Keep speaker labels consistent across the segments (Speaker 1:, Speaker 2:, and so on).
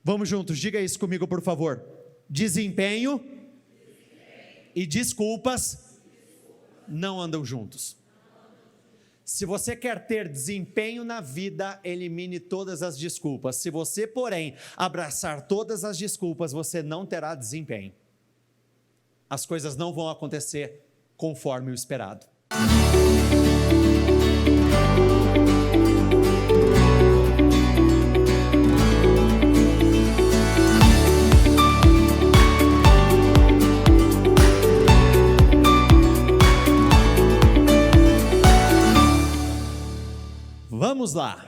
Speaker 1: Vamos juntos, diga isso comigo, por favor. Desempenho e desculpas não andam juntos. Se você quer ter desempenho na vida, elimine todas as desculpas. Se você, porém, abraçar todas as desculpas, você não terá desempenho. As coisas não vão acontecer conforme o esperado. Vamos lá.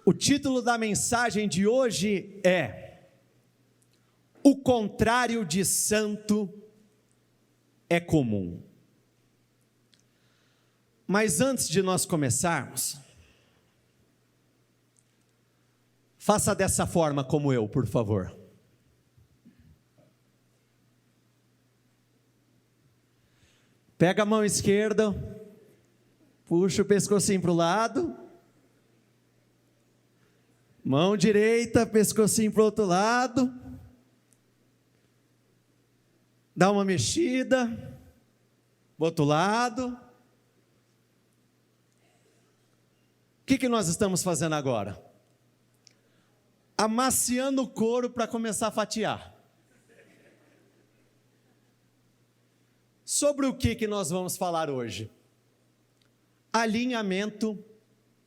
Speaker 1: O título da mensagem de hoje é: o contrário de santo é comum. Mas antes de nós começarmos, faça dessa forma como eu, por favor. Pega a mão esquerda, puxa o pescocinho para o lado, mão direita, pescocinho para o outro lado, dá uma mexida, para o outro lado. O que nós estamos fazendo agora? Amaciando o couro para começar a fatiar. Sobre o que nós vamos falar hoje? Alinhamento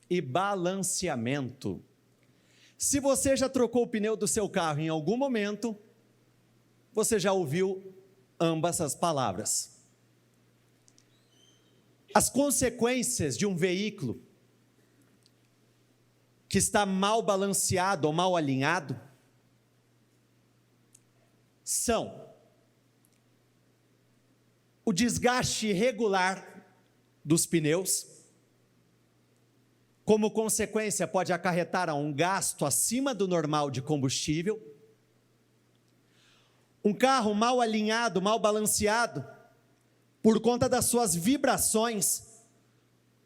Speaker 1: e balanceamento. Se você já trocou o pneu do seu carro em algum momento, você já ouviu ambas as palavras. As consequências de um veículo que está mal balanceado ou mal alinhado são o desgaste irregular dos pneus. Como consequência, pode acarretar a um gasto acima do normal de combustível. Um carro mal alinhado, mal balanceado, por conta das suas vibrações,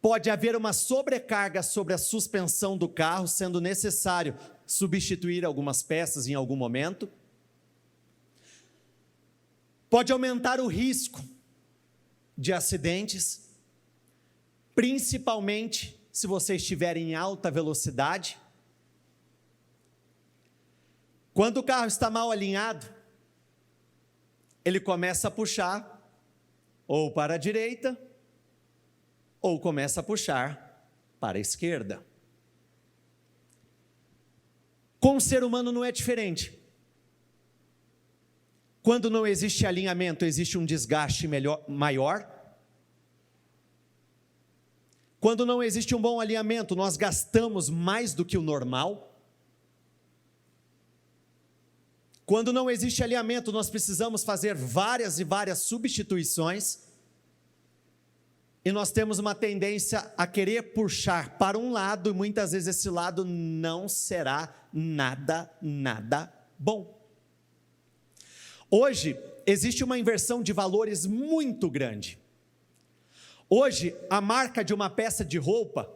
Speaker 1: pode haver uma sobrecarga sobre a suspensão do carro, sendo necessário substituir algumas peças em algum momento. Pode aumentar o risco de acidentes, principalmente se você estiver em alta velocidade. Quando o carro está mal alinhado, ele começa a puxar ou para a direita, ou começa a puxar para a esquerda. Com o ser humano não é diferente. Quando não existe alinhamento, existe um desgaste maior. Quando não existe um bom alinhamento, nós gastamos mais do que o normal. Quando não existe alinhamento, nós precisamos fazer várias e várias substituições. E nós temos uma tendência a querer puxar para um lado, e muitas vezes esse lado não será nada bom. Hoje, existe uma inversão de valores muito grande. Hoje, a marca de uma peça de roupa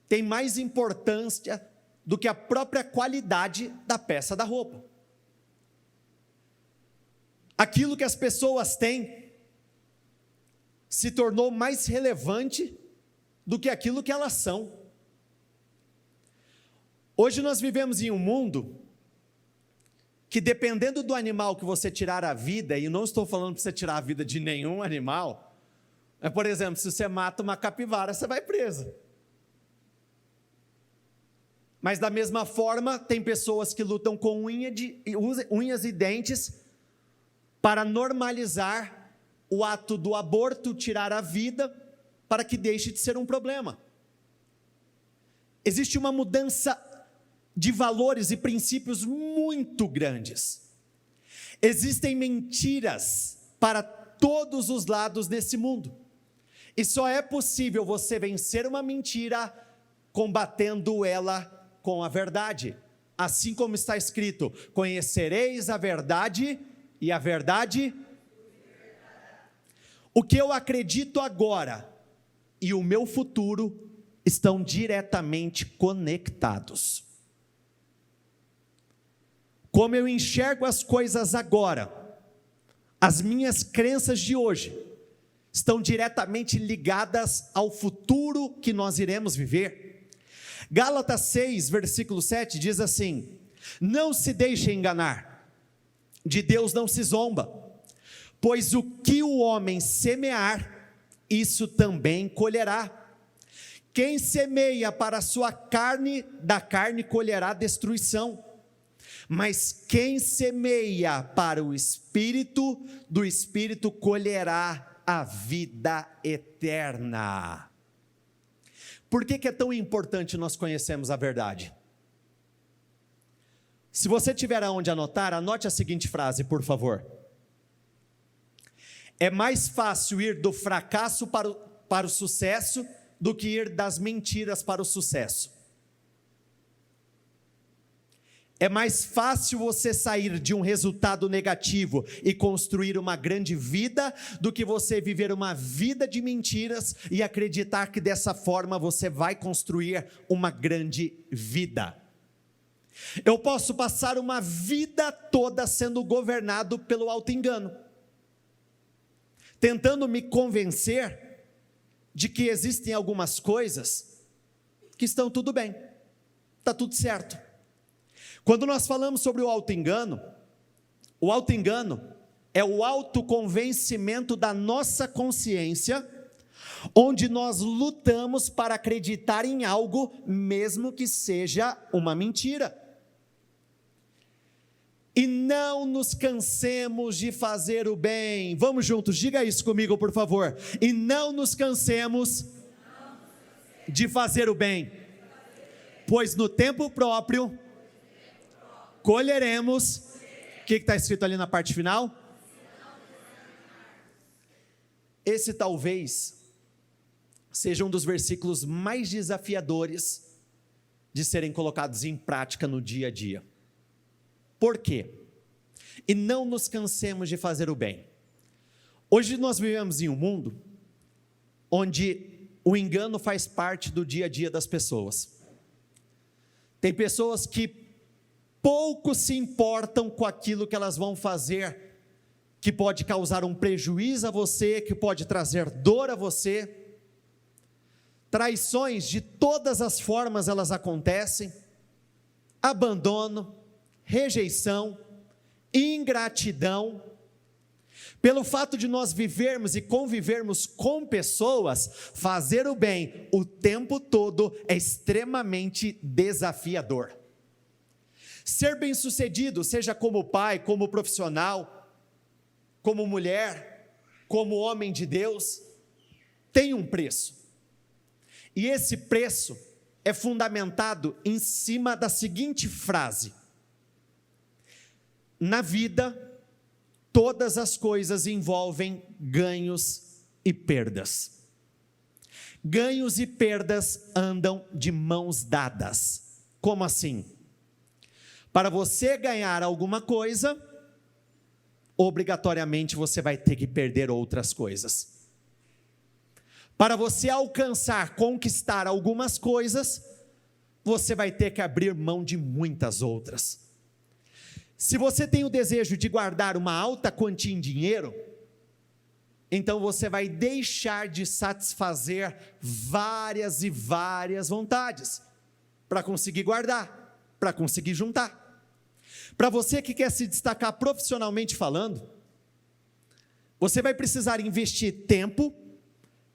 Speaker 1: tem mais importância do que a própria qualidade da peça da roupa. Aquilo que as pessoas têm se tornou mais relevante do que aquilo que elas são. Hoje nós vivemos em um mundo que, dependendo do animal que você tirar a vida, e não estou falando para você tirar a vida de nenhum animal, por exemplo, se você mata uma capivara, você vai presa. Mas da mesma forma, tem pessoas que lutam com unhas e dentes para normalizar o ato do aborto, tirar a vida, para que deixe de ser um problema. Existe uma mudança de valores e princípios muito grandes. Existem mentiras para todos os lados nesse mundo. E só é possível você vencer uma mentira combatendo ela com a verdade. Assim como está escrito: conhecereis a verdade e a verdade. O que eu acredito agora e o meu futuro estão diretamente conectados. como eu enxergo as coisas agora, as minhas crenças de hoje, estão diretamente ligadas ao futuro que nós iremos viver. Gálatas 6, versículo 7 diz assim: não se deixe enganar, de Deus não se zomba, pois o que o homem semear, isso também colherá. Quem semeia para a sua carne, da carne colherá destruição, mas quem semeia para o Espírito, do Espírito colherá a vida eterna. Por que é tão importante nós conhecermos a verdade? Se você tiver aonde anotar, anote a seguinte frase, por favor: é mais fácil ir do fracasso para o sucesso do que ir das mentiras para o sucesso. É mais fácil você sair de um resultado negativo e construir uma grande vida do que você viver uma vida de mentiras e acreditar que dessa forma você vai construir uma grande vida. Eu posso passar uma vida toda sendo governado pelo auto-engano, tentando me convencer de que existem algumas coisas que estão tudo bem, está tudo certo. Quando nós falamos sobre o auto-engano é o autoconvencimento da nossa consciência, onde nós lutamos para acreditar em algo, mesmo que seja uma mentira. E não nos cansemos de fazer o bem. Vamos juntos, diga isso comigo, por favor. E não nos cansemos de fazer o bem, pois no tempo próprio colheremos. O que está escrito ali na parte final? Esse talvez seja um dos versículos mais desafiadores de serem colocados em prática no dia a dia. Por quê? E não nos cansemos de fazer o bem. Hoje nós vivemos em um mundo onde o engano faz parte do dia a dia das pessoas. Tem pessoas que pouco se importam com aquilo que elas vão fazer, que pode causar um prejuízo a você, que pode trazer dor a você. Traições de todas as formas elas acontecem, abandono, rejeição, ingratidão. Pelo fato de nós vivermos e convivermos com pessoas, fazer o bem o tempo todo é extremamente desafiador. Ser bem-sucedido, seja como pai, como profissional, como mulher, como homem de Deus, tem um preço. E esse preço é fundamentado em cima da seguinte frase: na vida, todas as coisas envolvem ganhos e perdas. Ganhos e perdas andam de mãos dadas. Como assim? Para você ganhar alguma coisa, obrigatoriamente você vai ter que perder outras coisas. Para você alcançar, conquistar algumas coisas, você vai ter que abrir mão de muitas outras. Se você tem o desejo de guardar uma alta quantia em dinheiro, então você vai deixar de satisfazer várias e várias vontades, para conseguir guardar, para conseguir juntar. Para você que quer se destacar profissionalmente falando, você vai precisar investir tempo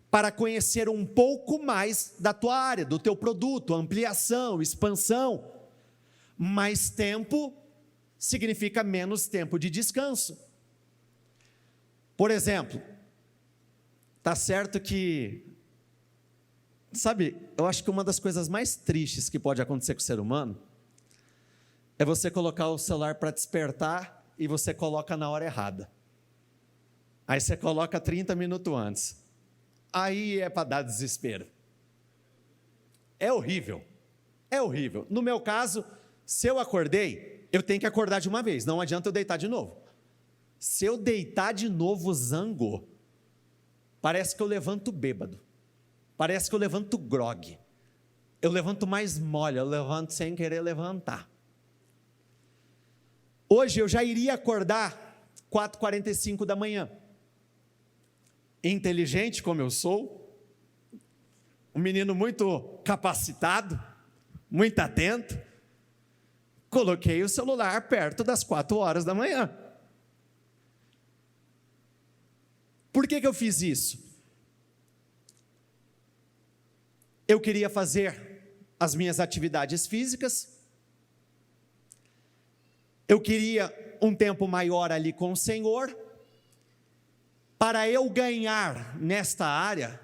Speaker 1: para conhecer um pouco mais da tua área, do teu produto, ampliação, expansão. Mais tempo significa menos tempo de descanso. Por exemplo, tá certo que, sabe, eu acho que uma das coisas mais tristes que pode acontecer com o ser humano é você colocar o celular para despertar e você coloca na hora errada. Aí você coloca 30 minutos antes. Aí é para dar desespero. É horrível. É horrível. No meu caso, se eu acordei, eu tenho que acordar de uma vez, não adianta eu deitar de novo. Se eu deitar de novo, zangou. Parece que eu levanto bêbado. Parece que eu levanto grogue. Eu levanto mais mole, eu levanto sem querer levantar. Hoje eu já iria acordar 4h45 da manhã. Inteligente como eu sou, um menino muito capacitado, muito atento, coloquei o celular perto das 4h da manhã. Por que eu fiz isso? Eu queria fazer as minhas atividades físicas, eu queria um tempo maior ali com o Senhor. Para eu ganhar nesta área,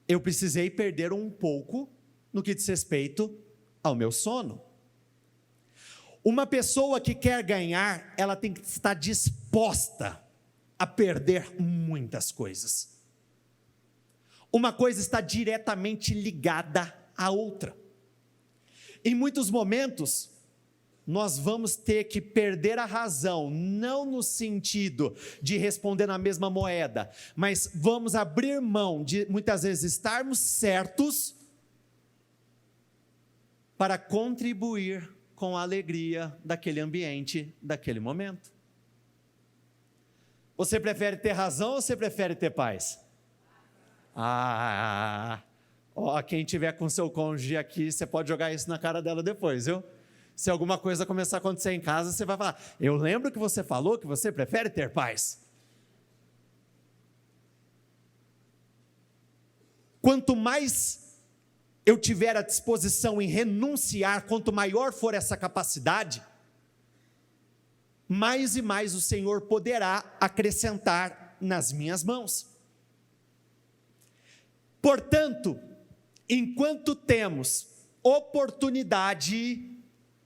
Speaker 1: eu precisei perder um pouco no que diz respeito ao meu sono. Uma pessoa que quer ganhar, ela tem que estar disposta a perder muitas coisas. Uma coisa está diretamente ligada à outra. Em muitos momentos, nós vamos ter que perder a razão, não no sentido de responder na mesma moeda, mas vamos abrir mão de muitas vezes estarmos certos para contribuir com a alegria daquele ambiente, daquele momento. Você prefere ter razão ou você prefere ter paz? Quem tiver com seu cônjuge aqui, você pode jogar isso na cara dela depois, viu? Se alguma coisa começar a acontecer em casa, você vai falar: eu lembro que você falou que você prefere ter paz. Quanto mais eu tiver a disposição em renunciar, quanto maior for essa capacidade, mais e mais o Senhor poderá acrescentar nas minhas mãos. Portanto, enquanto temos oportunidade,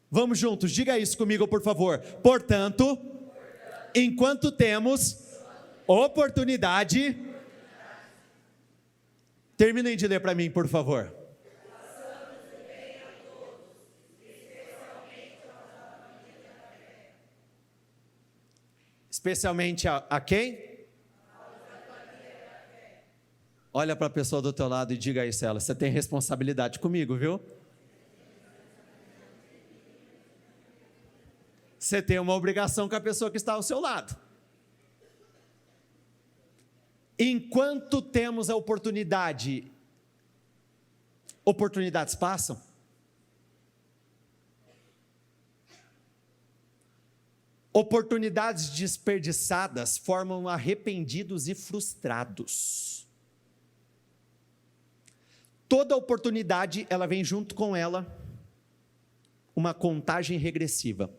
Speaker 1: vamos juntos, diga isso comigo, por favor. Portanto, enquanto temos oportunidade, terminem de ler para mim, por favor. Especialmente a quem? Olha para a pessoa do teu lado e diga isso a ela: você tem responsabilidade comigo, viu? Você tem uma obrigação com a pessoa que está ao seu lado. Enquanto temos a oportunidade, oportunidades passam. Oportunidades desperdiçadas formam arrependidos e frustrados. Toda oportunidade, ela vem junto com ela uma contagem regressiva.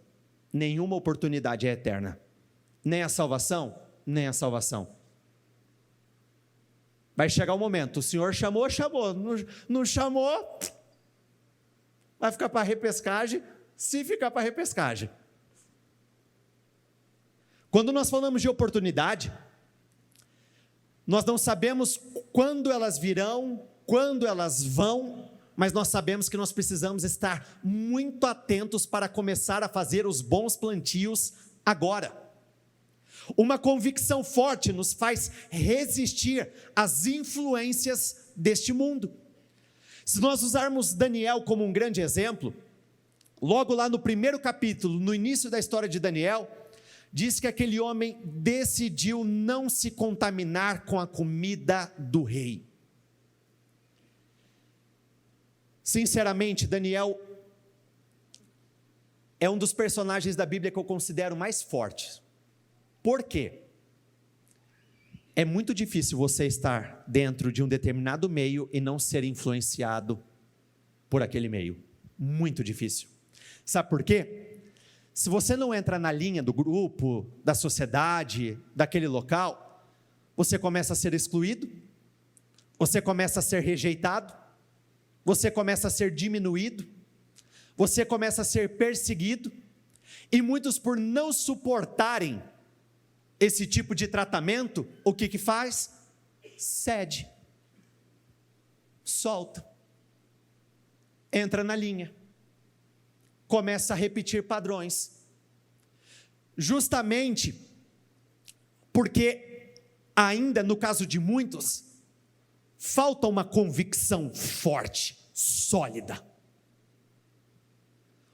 Speaker 1: Nenhuma oportunidade é eterna. Nem a salvação, nem a salvação. Vai chegar o momento, o Senhor chamou, não chamou, vai ficar para repescagem, se ficar para repescagem. Quando nós falamos de oportunidade, nós não sabemos quando elas virão, quando elas vão, mas nós sabemos que nós precisamos estar muito atentos para começar a fazer os bons plantios agora. Uma convicção forte nos faz resistir às influências deste mundo. Se nós usarmos Daniel como um grande exemplo, logo lá no primeiro capítulo, no início da história de Daniel, diz que aquele homem decidiu não se contaminar com a comida do rei. Sinceramente, Daniel é um dos personagens da Bíblia que eu considero mais fortes. Por quê? É muito difícil você estar dentro de um determinado meio e não ser influenciado por aquele meio. Muito difícil. Sabe por quê? Se você não entra na linha do grupo, da sociedade, daquele local, você começa a ser excluído, você começa a ser rejeitado, você começa a ser diminuído, você começa a ser perseguido, e muitos, por não suportarem esse tipo de tratamento, o que faz? Cede, solta, entra na linha, começa a repetir padrões, justamente porque ainda no caso de muitos, falta uma convicção forte, sólida.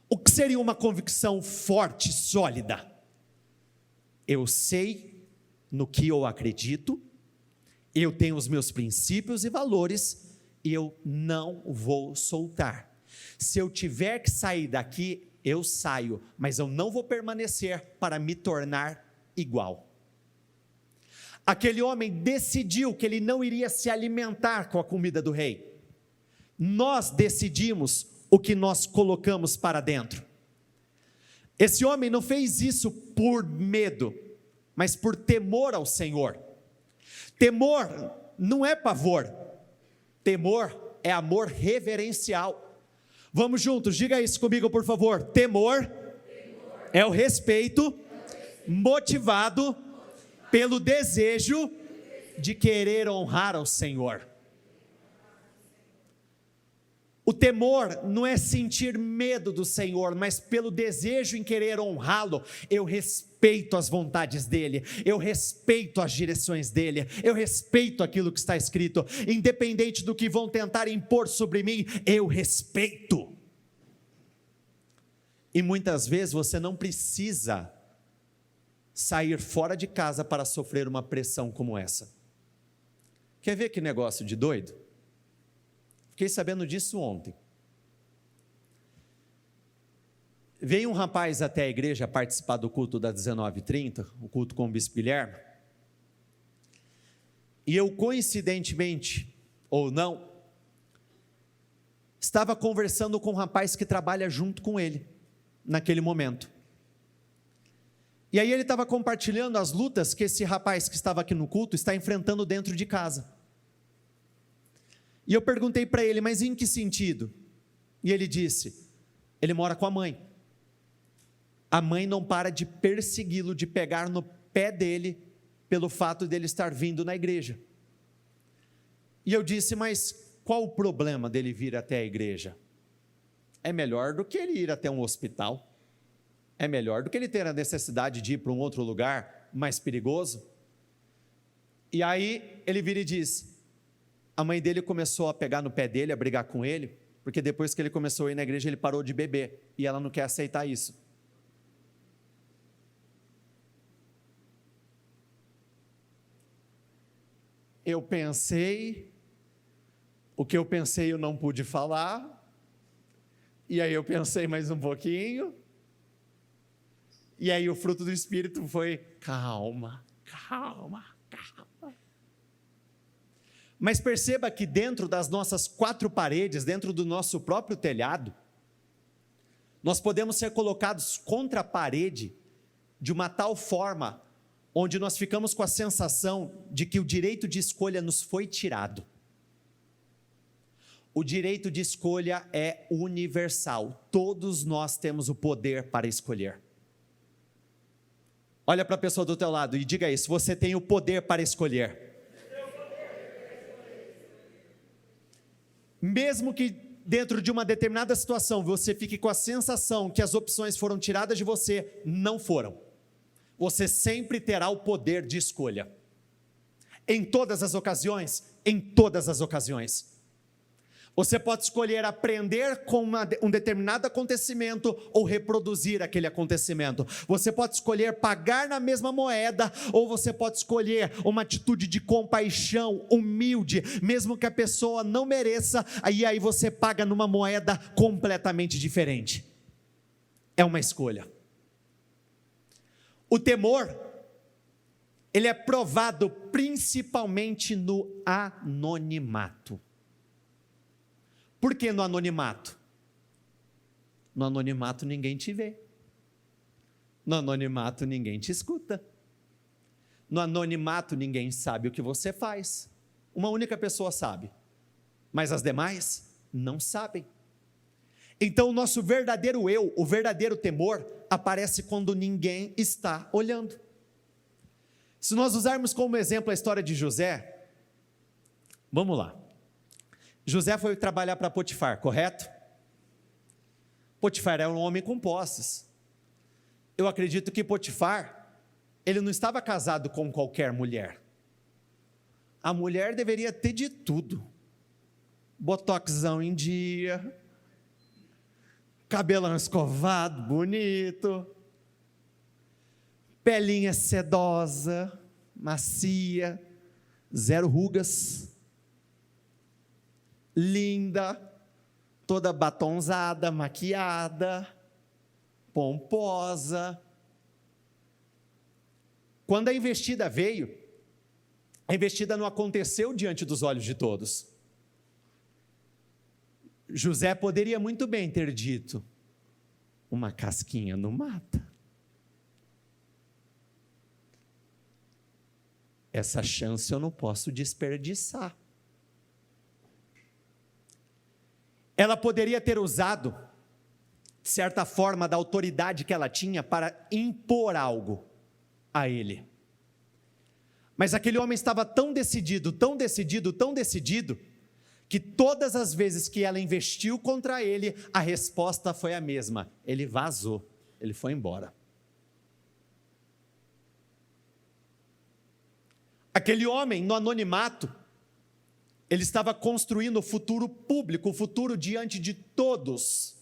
Speaker 1: O que seria uma convicção forte, sólida? Eu sei no que eu acredito, eu tenho os meus princípios e valores, e eu não vou soltar. Se eu tiver que sair daqui, eu saio, mas eu não vou permanecer para me tornar igual. Aquele homem decidiu que ele não iria se alimentar com a comida do rei. Nós decidimos o que nós colocamos para dentro. Esse homem não fez isso por medo, mas por temor ao Senhor. Temor não é pavor, temor é amor reverencial. Vamos juntos, diga isso comigo por favor. Temor é o respeito motivado pelo desejo de querer honrar ao Senhor. O temor não é sentir medo do Senhor, mas pelo desejo em querer honrá-lo. Eu respeito as vontades dEle, eu respeito as direções dEle, eu respeito aquilo que está escrito, independente do que vão tentar impor sobre mim, eu respeito. E muitas vezes você não precisa sair fora de casa para sofrer uma pressão como essa. Quer ver que negócio de doido? Fiquei sabendo disso ontem. Veio um rapaz até a igreja participar do culto das 19h30, o culto com o Bispo Guilherme, e eu coincidentemente, ou não, estava conversando com um rapaz que trabalha junto com ele, naquele momento. E aí ele estava compartilhando as lutas que esse rapaz que estava aqui no culto está enfrentando dentro de casa. E eu perguntei para ele, mas em que sentido? E ele disse, ele mora com a mãe. A mãe não para de persegui-lo, de pegar no pé dele, pelo fato dele estar vindo na igreja. E eu disse, mas qual o problema dele vir até a igreja? É melhor do que ele ir até um hospital. É melhor do que ele ter a necessidade de ir para um outro lugar mais perigoso. E aí ele vira e diz, a mãe dele começou a pegar no pé dele, a brigar com ele, porque depois que ele começou a ir na igreja, ele parou de beber, e ela não quer aceitar isso. Eu pensei, o que eu pensei eu não pude falar, e aí eu pensei mais um pouquinho, e aí o fruto do Espírito foi, calma, calma, calma. Mas perceba que dentro das nossas quatro paredes, dentro do nosso próprio telhado, nós podemos ser colocados contra a parede, de uma tal forma, onde nós ficamos com a sensação de que o direito de escolha nos foi tirado. O direito de escolha é universal, todos nós temos o poder para escolher. Olha para a pessoa do teu lado e diga isso, você tem o poder para escolher. Mesmo que dentro de uma determinada situação você fique com a sensação que as opções foram tiradas de você, não foram. Você sempre terá o poder de escolha. Em todas as ocasiões, em todas as ocasiões. Você pode escolher aprender com um determinado acontecimento ou reproduzir aquele acontecimento. Você pode escolher pagar na mesma moeda ou você pode escolher uma atitude de compaixão, humilde, mesmo que a pessoa não mereça, aí você paga numa moeda completamente diferente. É uma escolha. O temor, ele é provado principalmente no anonimato. Por que no anonimato? No anonimato ninguém te vê. No anonimato ninguém te escuta. No anonimato ninguém sabe o que você faz. Uma única pessoa sabe, mas as demais não sabem. Então o nosso verdadeiro eu, o verdadeiro temor, aparece quando ninguém está olhando. Se nós usarmos como exemplo a história de José, vamos lá. José foi trabalhar para Potifar, correto? Potifar era um homem com posses. Eu acredito que Potifar, ele não estava casado com qualquer mulher. A mulher deveria ter de tudo. Botoxão em dia, cabelão escovado, bonito, pelinha sedosa, macia, zero rugas, linda, toda batonzada, maquiada, pomposa. Quando a investida veio, a investida não aconteceu diante dos olhos de todos. José poderia muito bem ter dito: uma casquinha não mata. Essa chance eu não posso desperdiçar. Ela poderia ter usado, de certa forma, da autoridade que ela tinha para impor algo a ele. Mas aquele homem estava tão decidido, tão decidido, tão decidido, que todas as vezes que ela investiu contra ele, a resposta foi a mesma: ele vazou, ele foi embora. Aquele homem, no anonimato, ele estava construindo o futuro público, o futuro diante de todos.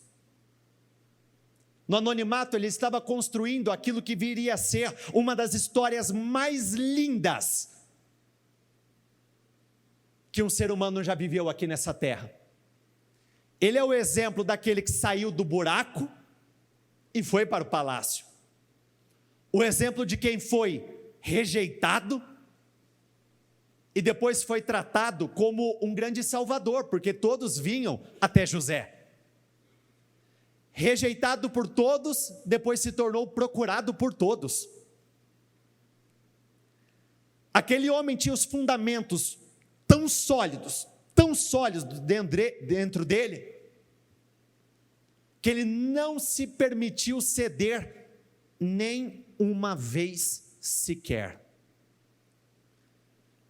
Speaker 1: No anonimato, ele estava construindo aquilo que viria a ser uma das histórias mais lindas que um ser humano já viveu aqui nessa terra. Ele é o exemplo daquele que saiu do buraco e foi para o palácio. O exemplo de quem foi rejeitado e depois foi tratado como um grande salvador, porque todos vinham até José. Rejeitado por todos, depois se tornou procurado por todos. Aquele homem tinha os fundamentos tão sólidos dentro dele, que ele não se permitiu ceder nem uma vez sequer.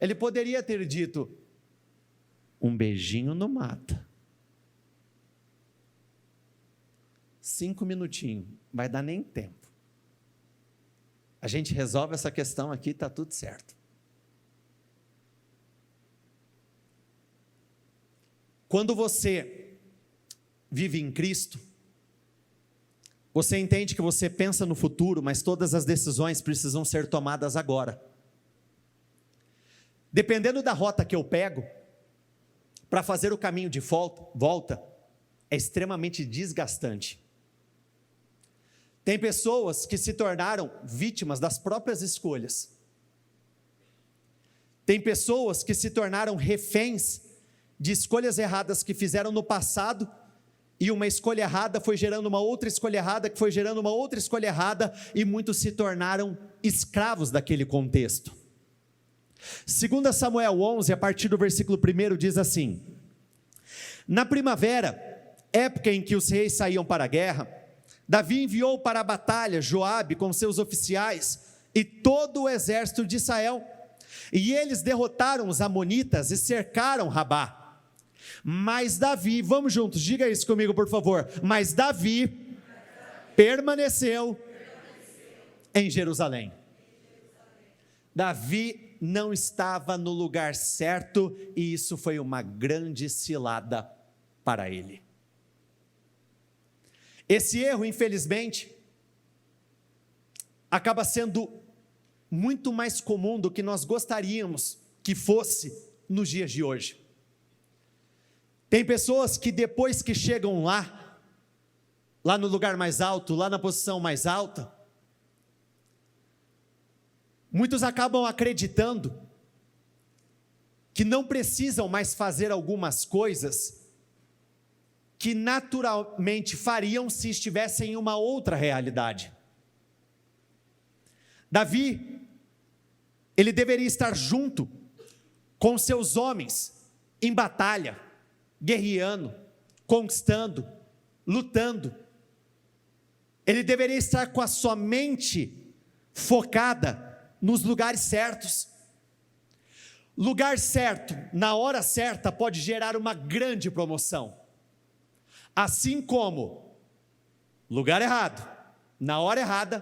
Speaker 1: Ele poderia ter dito: um beijinho não mata. 5 minutinhos, vai dar nem tempo. A gente resolve essa questão aqui, está tudo certo. Quando você vive em Cristo, você entende que você pensa no futuro, mas todas as decisões precisam ser tomadas agora. Dependendo da rota que eu pego, para fazer o caminho de volta, é extremamente desgastante. Tem pessoas que se tornaram vítimas das próprias escolhas. Tem pessoas que se tornaram reféns de escolhas erradas que fizeram no passado, e uma escolha errada foi gerando uma outra escolha errada, que foi gerando uma outra escolha errada, e muitos se tornaram escravos daquele contexto. 2 Samuel 11, a partir do versículo 1, diz assim: na primavera, época em que os reis saíam para a guerra, Davi enviou para a batalha Joabe com seus oficiais e todo o exército de Israel, e eles derrotaram os amonitas e cercaram Rabá. Mas Davi, vamos juntos, diga isso comigo por favor, mas Davi permaneceu em Jerusalém. Davi não estava no lugar certo, e isso foi uma grande cilada para ele. Esse erro, infelizmente, acaba sendo muito mais comum do que nós gostaríamos que fosse nos dias de hoje. Tem pessoas que depois que chegam lá no lugar mais alto, lá na posição mais alta, muitos acabam acreditando que não precisam mais fazer algumas coisas que naturalmente fariam se estivessem em uma outra realidade. Davi, ele deveria estar junto com seus homens em batalha, guerreando, conquistando, lutando. Ele deveria estar com a sua mente focada nos lugares certos. Lugar certo, na hora certa, pode gerar uma grande promoção. Assim como lugar errado, na hora errada,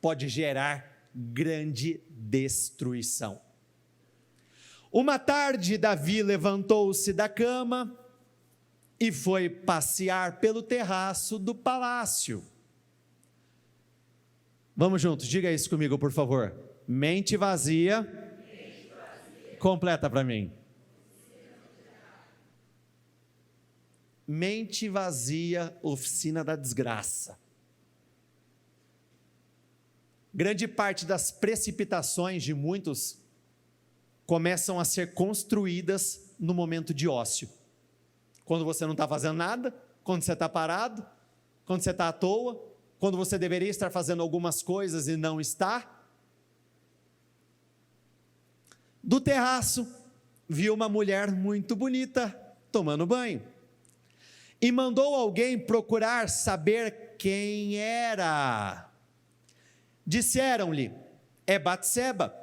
Speaker 1: pode gerar grande destruição. Uma tarde, Davi levantou-se da cama e foi passear pelo terraço do palácio. Vamos juntos, diga isso comigo, por favor. Mente vazia. Completa para mim. Mente vazia, oficina da desgraça. Grande parte das precipitações de muitos começam a ser construídas no momento de ócio. Quando você não está fazendo nada, quando você está parado, quando você está à toa, quando você deveria estar fazendo algumas coisas e não está. Do terraço, viu uma mulher muito bonita tomando banho e mandou alguém procurar saber quem era. Disseram-lhe: é Batseba,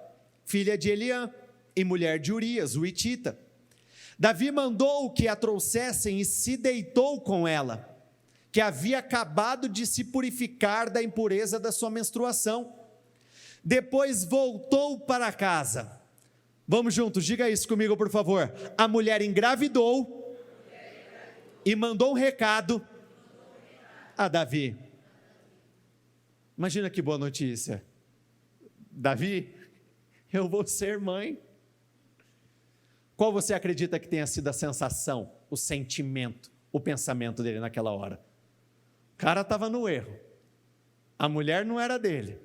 Speaker 1: filha de Eliã e mulher de Urias, o hitita. Davi mandou que a trouxessem e se deitou com ela, que havia acabado de se purificar da impureza da sua menstruação. Depois voltou para casa. Vamos juntos, diga isso comigo, por favor. A mulher engravidou e mandou um recado a Davi. Imagina que boa notícia. Davi, eu vou ser mãe. Qual você acredita que tenha sido a sensação, o sentimento, o pensamento dele naquela hora? O cara estava no erro. A mulher não era dele.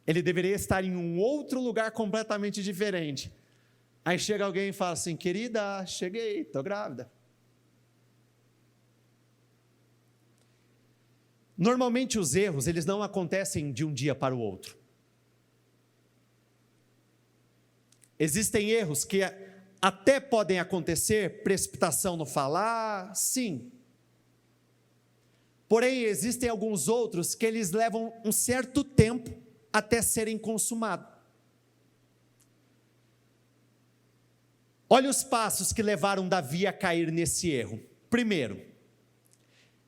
Speaker 1: Ele deveria estar em um outro lugar completamente diferente. Aí chega alguém e fala assim: querida, cheguei, estou grávida. Normalmente os erros, eles não acontecem de um dia para o outro. Existem erros que até podem acontecer, precipitação no falar, sim. Porém, existem alguns outros que eles levam um certo tempo até serem consumados. Olha os passos que levaram Davi a cair nesse erro. Primeiro,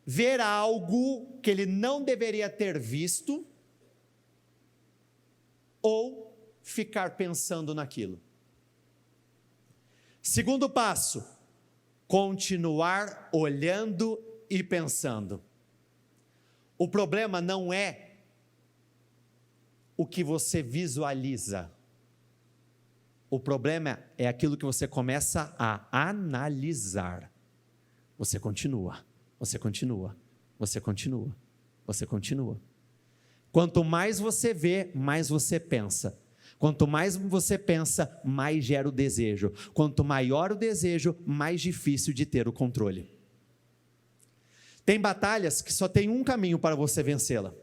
Speaker 1: ver algo que ele não deveria ter visto ou ficar pensando naquilo. Segundo passo, continuar olhando e pensando. O problema não é o que você visualiza. O problema é aquilo que você começa a analisar. Você continua, você continua, você continua, você continua. Quanto mais você vê, mais você pensa. Quanto mais você pensa, mais gera o desejo. Quanto maior o desejo, mais difícil de ter o controle. Tem batalhas que só tem um caminho para você vencê-la.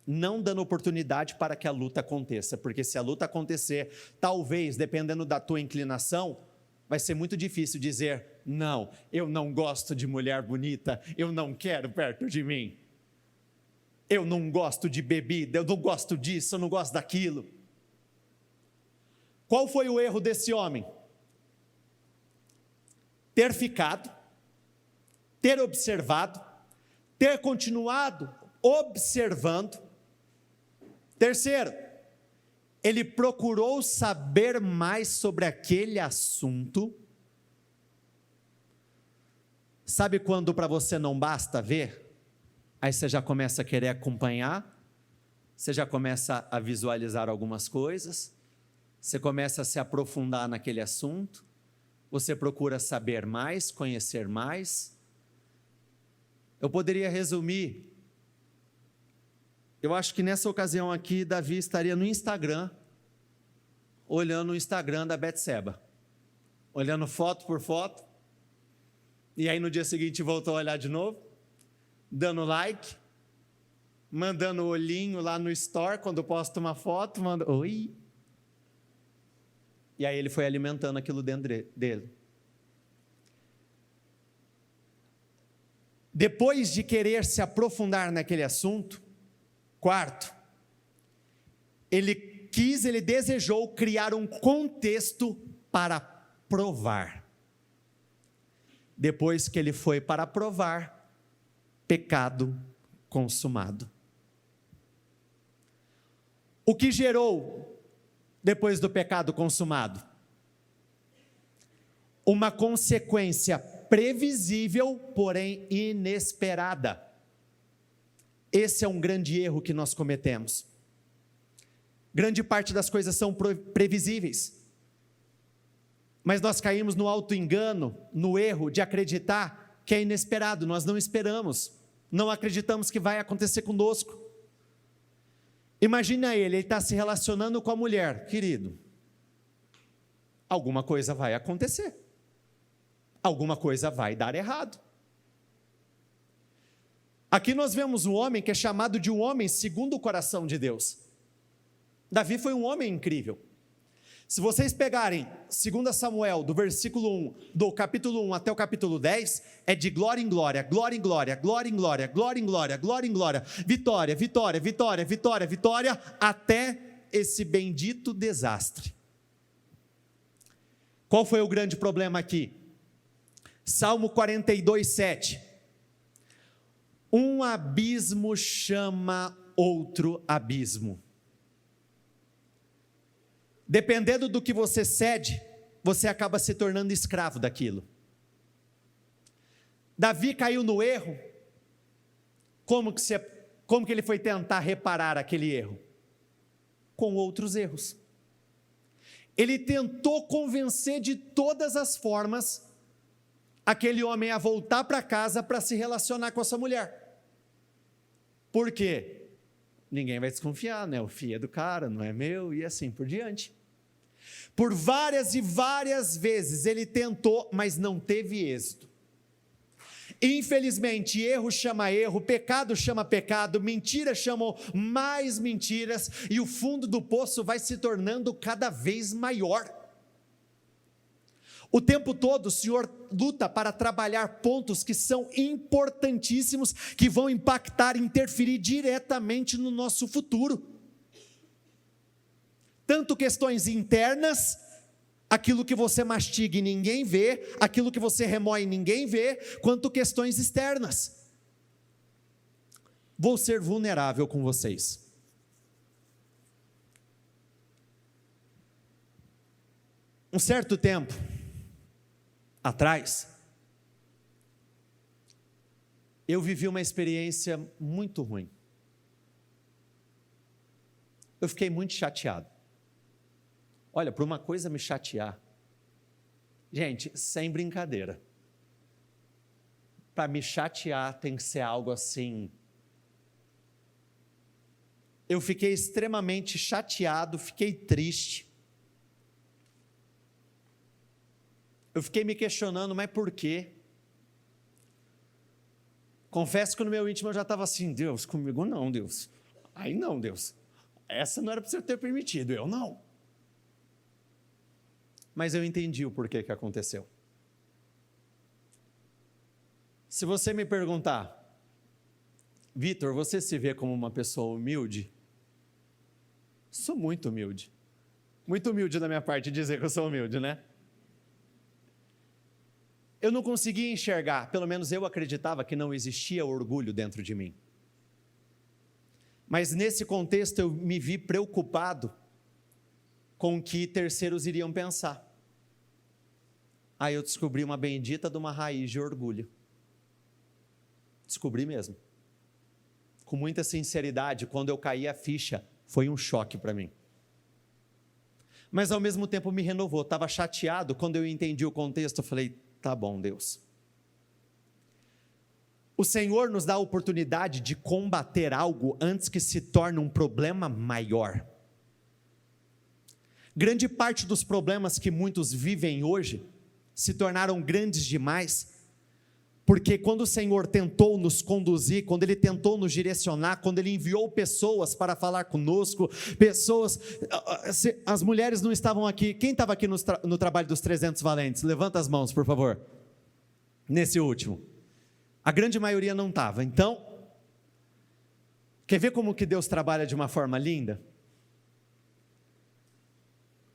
Speaker 1: Não dando oportunidade para que a luta aconteça, porque se a luta acontecer, talvez, dependendo da tua inclinação, vai ser muito difícil dizer: não, eu não gosto de mulher bonita, eu não quero perto de mim, eu não gosto de bebida, eu não gosto disso, eu não gosto daquilo. Qual foi o erro desse homem? Ter ficado, ter observado, ter continuado observando. Terceiro, ele procurou saber mais sobre aquele assunto. Sabe quando para você não basta ver? Aí você já começa a querer acompanhar, você já começa a visualizar algumas coisas, você começa a se aprofundar naquele assunto, você procura saber mais, conhecer mais. Eu poderia resumir. Eu acho que nessa ocasião aqui, Davi estaria no Instagram, olhando o Instagram da Batseba, olhando foto por foto, e aí no dia seguinte voltou a olhar de novo, dando like, mandando o olhinho lá no store, quando posta uma foto, manda oi. E aí ele foi alimentando aquilo dentro dele. Depois de querer se aprofundar naquele assunto, quarto, ele desejou criar um contexto para provar. Depois que ele foi para provar, pecado consumado. O que gerou depois do pecado consumado? Uma consequência previsível, porém inesperada. Esse é um grande erro que nós cometemos. Grande parte das coisas são previsíveis, mas nós caímos no auto-engano, no erro de acreditar que é inesperado. Nós não esperamos, não acreditamos que vai acontecer conosco. Imagina ele está se relacionando com a mulher, querido, alguma coisa vai acontecer, alguma coisa vai dar errado. Aqui nós vemos um homem que é chamado de um homem segundo o coração de Deus. Davi foi um homem incrível. Se vocês pegarem 2 Samuel, do versículo 1, do capítulo 1 até o capítulo 10, é de glória em glória, glória em glória, glória em glória, glória em glória, glória em glória, vitória, vitória, vitória, vitória, vitória, até esse bendito desastre. Qual foi o grande problema aqui? Salmo 42, 7. Um abismo chama outro abismo. Dependendo do que você cede, você acaba se tornando escravo daquilo. Davi caiu no erro. Como que ele foi tentar reparar aquele erro? Com outros erros. Ele tentou convencer de todas as formas aquele homem a voltar para casa para se relacionar com essa mulher. Por quê? Ninguém vai desconfiar, né? O filho é do cara, não é meu, e assim por diante. Por várias e várias vezes ele tentou, mas não teve êxito. Infelizmente, erro chama erro, pecado chama pecado, mentira chama mais mentiras, e o fundo do poço vai se tornando cada vez maior. O tempo todo o Senhor luta para trabalhar pontos que são importantíssimos, que vão impactar, interferir diretamente no nosso futuro. Tanto questões internas, aquilo que você mastiga e ninguém vê, aquilo que você remoe e ninguém vê, quanto questões externas. Vou ser vulnerável com vocês. Um certo tempo atrás, eu vivi uma experiência muito ruim. Eu fiquei muito chateado. Olha, por uma coisa me chatear, gente, sem brincadeira, para me chatear tem que ser algo assim. Eu fiquei extremamente chateado, fiquei triste. Eu fiquei me questionando, mas por quê? Confesso que no meu íntimo eu já estava assim, Deus, comigo não, Deus. Aí não, Deus. Essa não era para você ter permitido, eu não. Mas eu entendi o porquê que aconteceu. Se você me perguntar, Vitor, você se vê como uma pessoa humilde? Sou muito humilde. Muito humilde da minha parte dizer que eu sou humilde, né? Eu não conseguia enxergar, pelo menos eu acreditava que não existia orgulho dentro de mim. Mas nesse contexto eu me vi preocupado com o que terceiros iriam pensar. Aí eu descobri uma bendita de uma raiz de orgulho. Descobri mesmo. Com muita sinceridade, quando eu caí a ficha, foi um choque para mim. Mas ao mesmo tempo me renovou, estava chateado, quando eu entendi o contexto, eu falei, tá bom, Deus. O Senhor nos dá a oportunidade de combater algo antes que se torne um problema maior. Grande parte dos problemas que muitos vivem hoje se tornaram grandes demais, porque quando o Senhor tentou nos conduzir, quando Ele tentou nos direcionar, quando Ele enviou pessoas para falar conosco, as mulheres não estavam aqui. Quem estava aqui no trabalho dos 300 valentes? Levanta as mãos, por favor. Nesse último. A grande maioria não estava. Então, quer ver como que Deus trabalha de uma forma linda?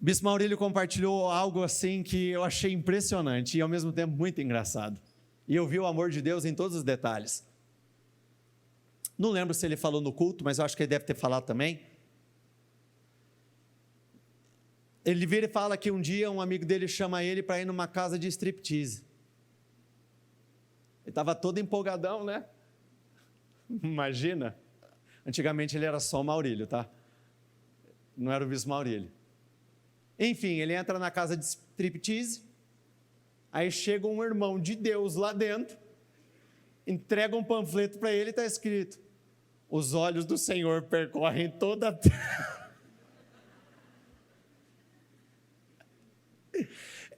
Speaker 1: O Bispo Maurílio compartilhou algo assim que eu achei impressionante e ao mesmo tempo muito engraçado. E eu vi o amor de Deus em todos os detalhes. Não lembro se ele falou no culto, mas eu acho que ele deve ter falado também. Ele vira e fala que um dia um amigo dele chama ele para ir numa casa de striptease. Ele estava todo empolgadão, né? Imagina. Antigamente ele era só o Maurílio, tá? Não era o Bispo Maurílio. Enfim, ele entra na casa de striptease, aí chega um irmão de Deus lá dentro, entrega um panfleto para ele e está escrito: os olhos do Senhor percorrem toda a terra.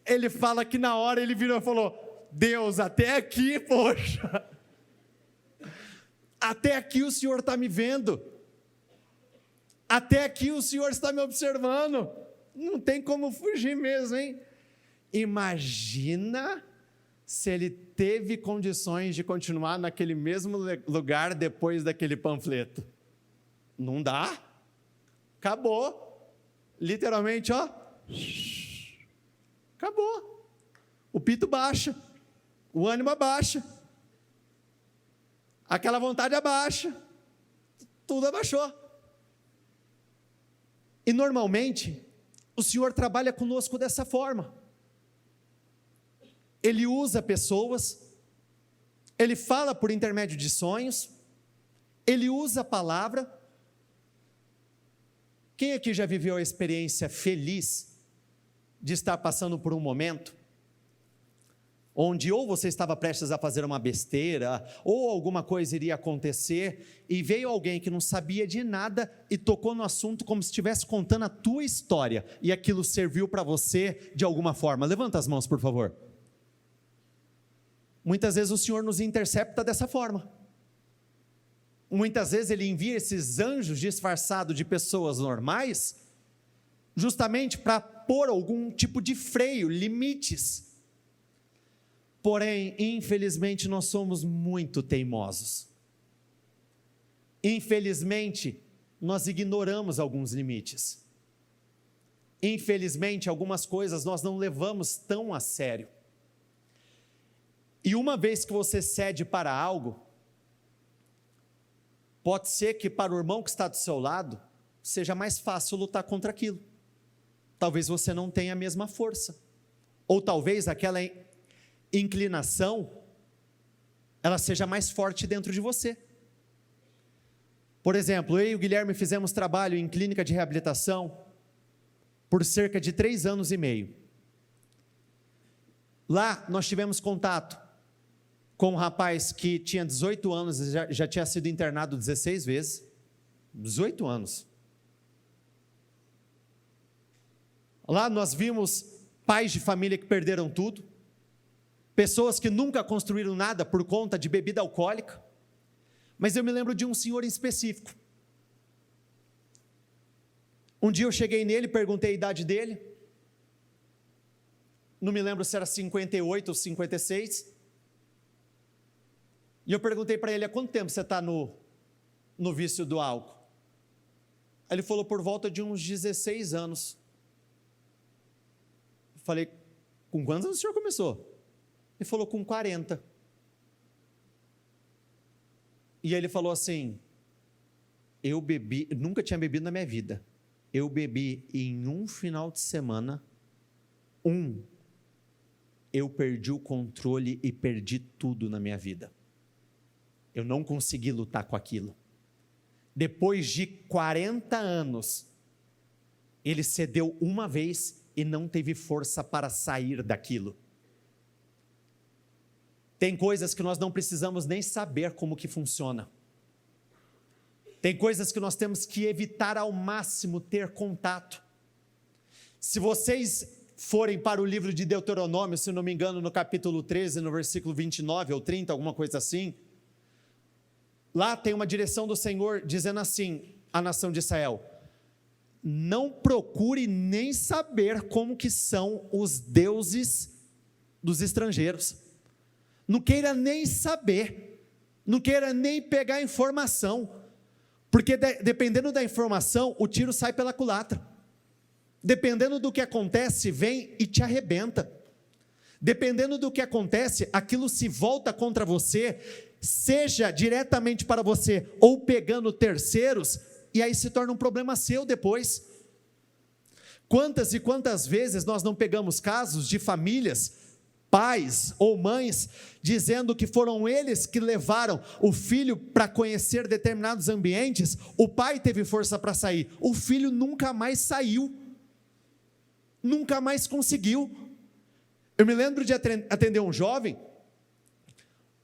Speaker 1: Ele fala que na hora ele virou e falou: Deus, até aqui, poxa, até aqui o Senhor está me vendo, até aqui o Senhor está me observando, não tem como fugir mesmo, hein? Imagina se ele teve condições de continuar naquele mesmo lugar depois daquele panfleto. Não dá, acabou, literalmente, ó, acabou, o pito baixa, o ânimo abaixa, aquela vontade abaixa, tudo abaixou. E normalmente, o Senhor trabalha conosco dessa forma. Ele usa pessoas, Ele fala por intermédio de sonhos, Ele usa a palavra. Quem aqui já viveu a experiência feliz de estar passando por um momento onde ou você estava prestes a fazer uma besteira, ou alguma coisa iria acontecer, e veio alguém que não sabia de nada e tocou no assunto como se estivesse contando a tua história, e aquilo serviu para você de alguma forma? Levanta as mãos, por favor. Muitas vezes o Senhor nos intercepta dessa forma. Muitas vezes Ele envia esses anjos disfarçados de pessoas normais, justamente para pôr algum tipo de freio, limites. Porém, infelizmente, nós somos muito teimosos. Infelizmente, nós ignoramos alguns limites. Infelizmente, algumas coisas nós não levamos tão a sério. E uma vez que você cede para algo, pode ser que para o irmão que está do seu lado, seja mais fácil lutar contra aquilo. Talvez você não tenha a mesma força. Ou talvez aquela inclinação, ela seja mais forte dentro de você. Por exemplo, eu e o Guilherme fizemos trabalho em clínica de reabilitação por cerca de 3 anos e meio. Lá nós tivemos contato com um rapaz que tinha 18 anos e já tinha sido internado 16 vezes. 18 anos. Lá nós vimos pais de família que perderam tudo, pessoas que nunca construíram nada por conta de bebida alcoólica. Mas eu me lembro de um senhor em específico. Um dia eu cheguei nele, perguntei a idade dele, não me lembro se era 58 ou 56, e eu perguntei para ele: há quanto tempo você está no vício do álcool? Aí ele falou: por volta de uns 16 anos. Eu falei: com quantos anos o senhor começou? Ele falou: com 40. E ele falou assim: eu bebi, nunca tinha bebido na minha vida, eu bebi em um final de semana, eu perdi o controle e perdi tudo na minha vida. Eu não consegui lutar com aquilo. Depois de 40 anos, ele cedeu uma vez e não teve força para sair daquilo. Tem coisas que nós não precisamos nem saber como que funciona. Tem coisas que nós temos que evitar ao máximo ter contato. Se vocês forem para o livro de Deuteronômio, se não me engano, no capítulo 13, no versículo 29 ou 30, alguma coisa assim, lá tem uma direção do Senhor dizendo assim à nação de Israel: não procure nem saber como que são os deuses dos estrangeiros. Não queira nem saber, não queira nem pegar informação, porque dependendo da informação, o tiro sai pela culatra. Dependendo do que acontece, vem e te arrebenta. Dependendo do que acontece, aquilo se volta contra você, seja diretamente para você, ou pegando terceiros, e aí se torna um problema seu depois. Quantas e quantas vezes nós não pegamos casos de famílias pais ou mães dizendo que foram eles que levaram o filho para conhecer determinados ambientes, o pai teve força para sair, o filho nunca mais saiu, nunca mais conseguiu. Eu me lembro de atender um jovem,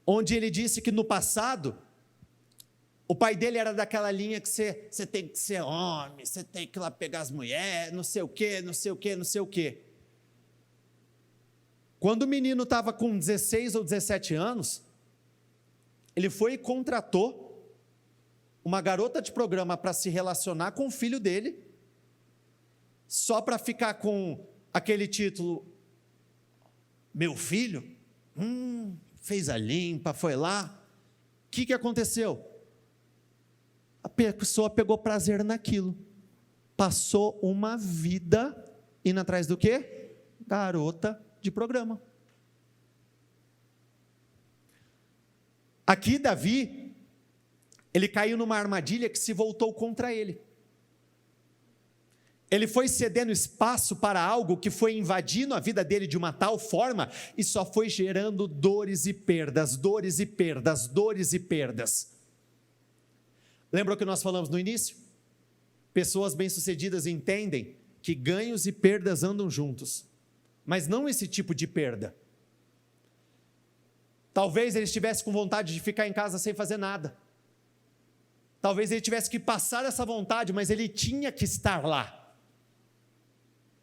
Speaker 1: onde ele disse que no passado, o pai dele era daquela linha que você tem que ser homem, você tem que ir lá pegar as mulheres, não sei o quê, não sei o quê, não sei o quê. Quando o menino estava com 16 ou 17 anos, ele foi e contratou uma garota de programa para se relacionar com o filho dele, só para ficar com aquele título, meu filho, fez a limpa, foi lá. O que aconteceu? A pessoa pegou prazer naquilo, passou uma vida indo atrás do quê? Garota de programa. Aqui Davi, ele caiu numa armadilha que se voltou contra ele. Ele foi cedendo espaço para algo que foi invadindo a vida dele de uma tal forma e só foi gerando dores e perdas, dores e perdas, dores e perdas. Lembra o que nós falamos no início? Pessoas bem-sucedidas entendem que ganhos e perdas andam juntos, mas não esse tipo de perda. Talvez ele estivesse com vontade de ficar em casa sem fazer nada. Talvez ele tivesse que passar essa vontade, mas ele tinha que estar lá.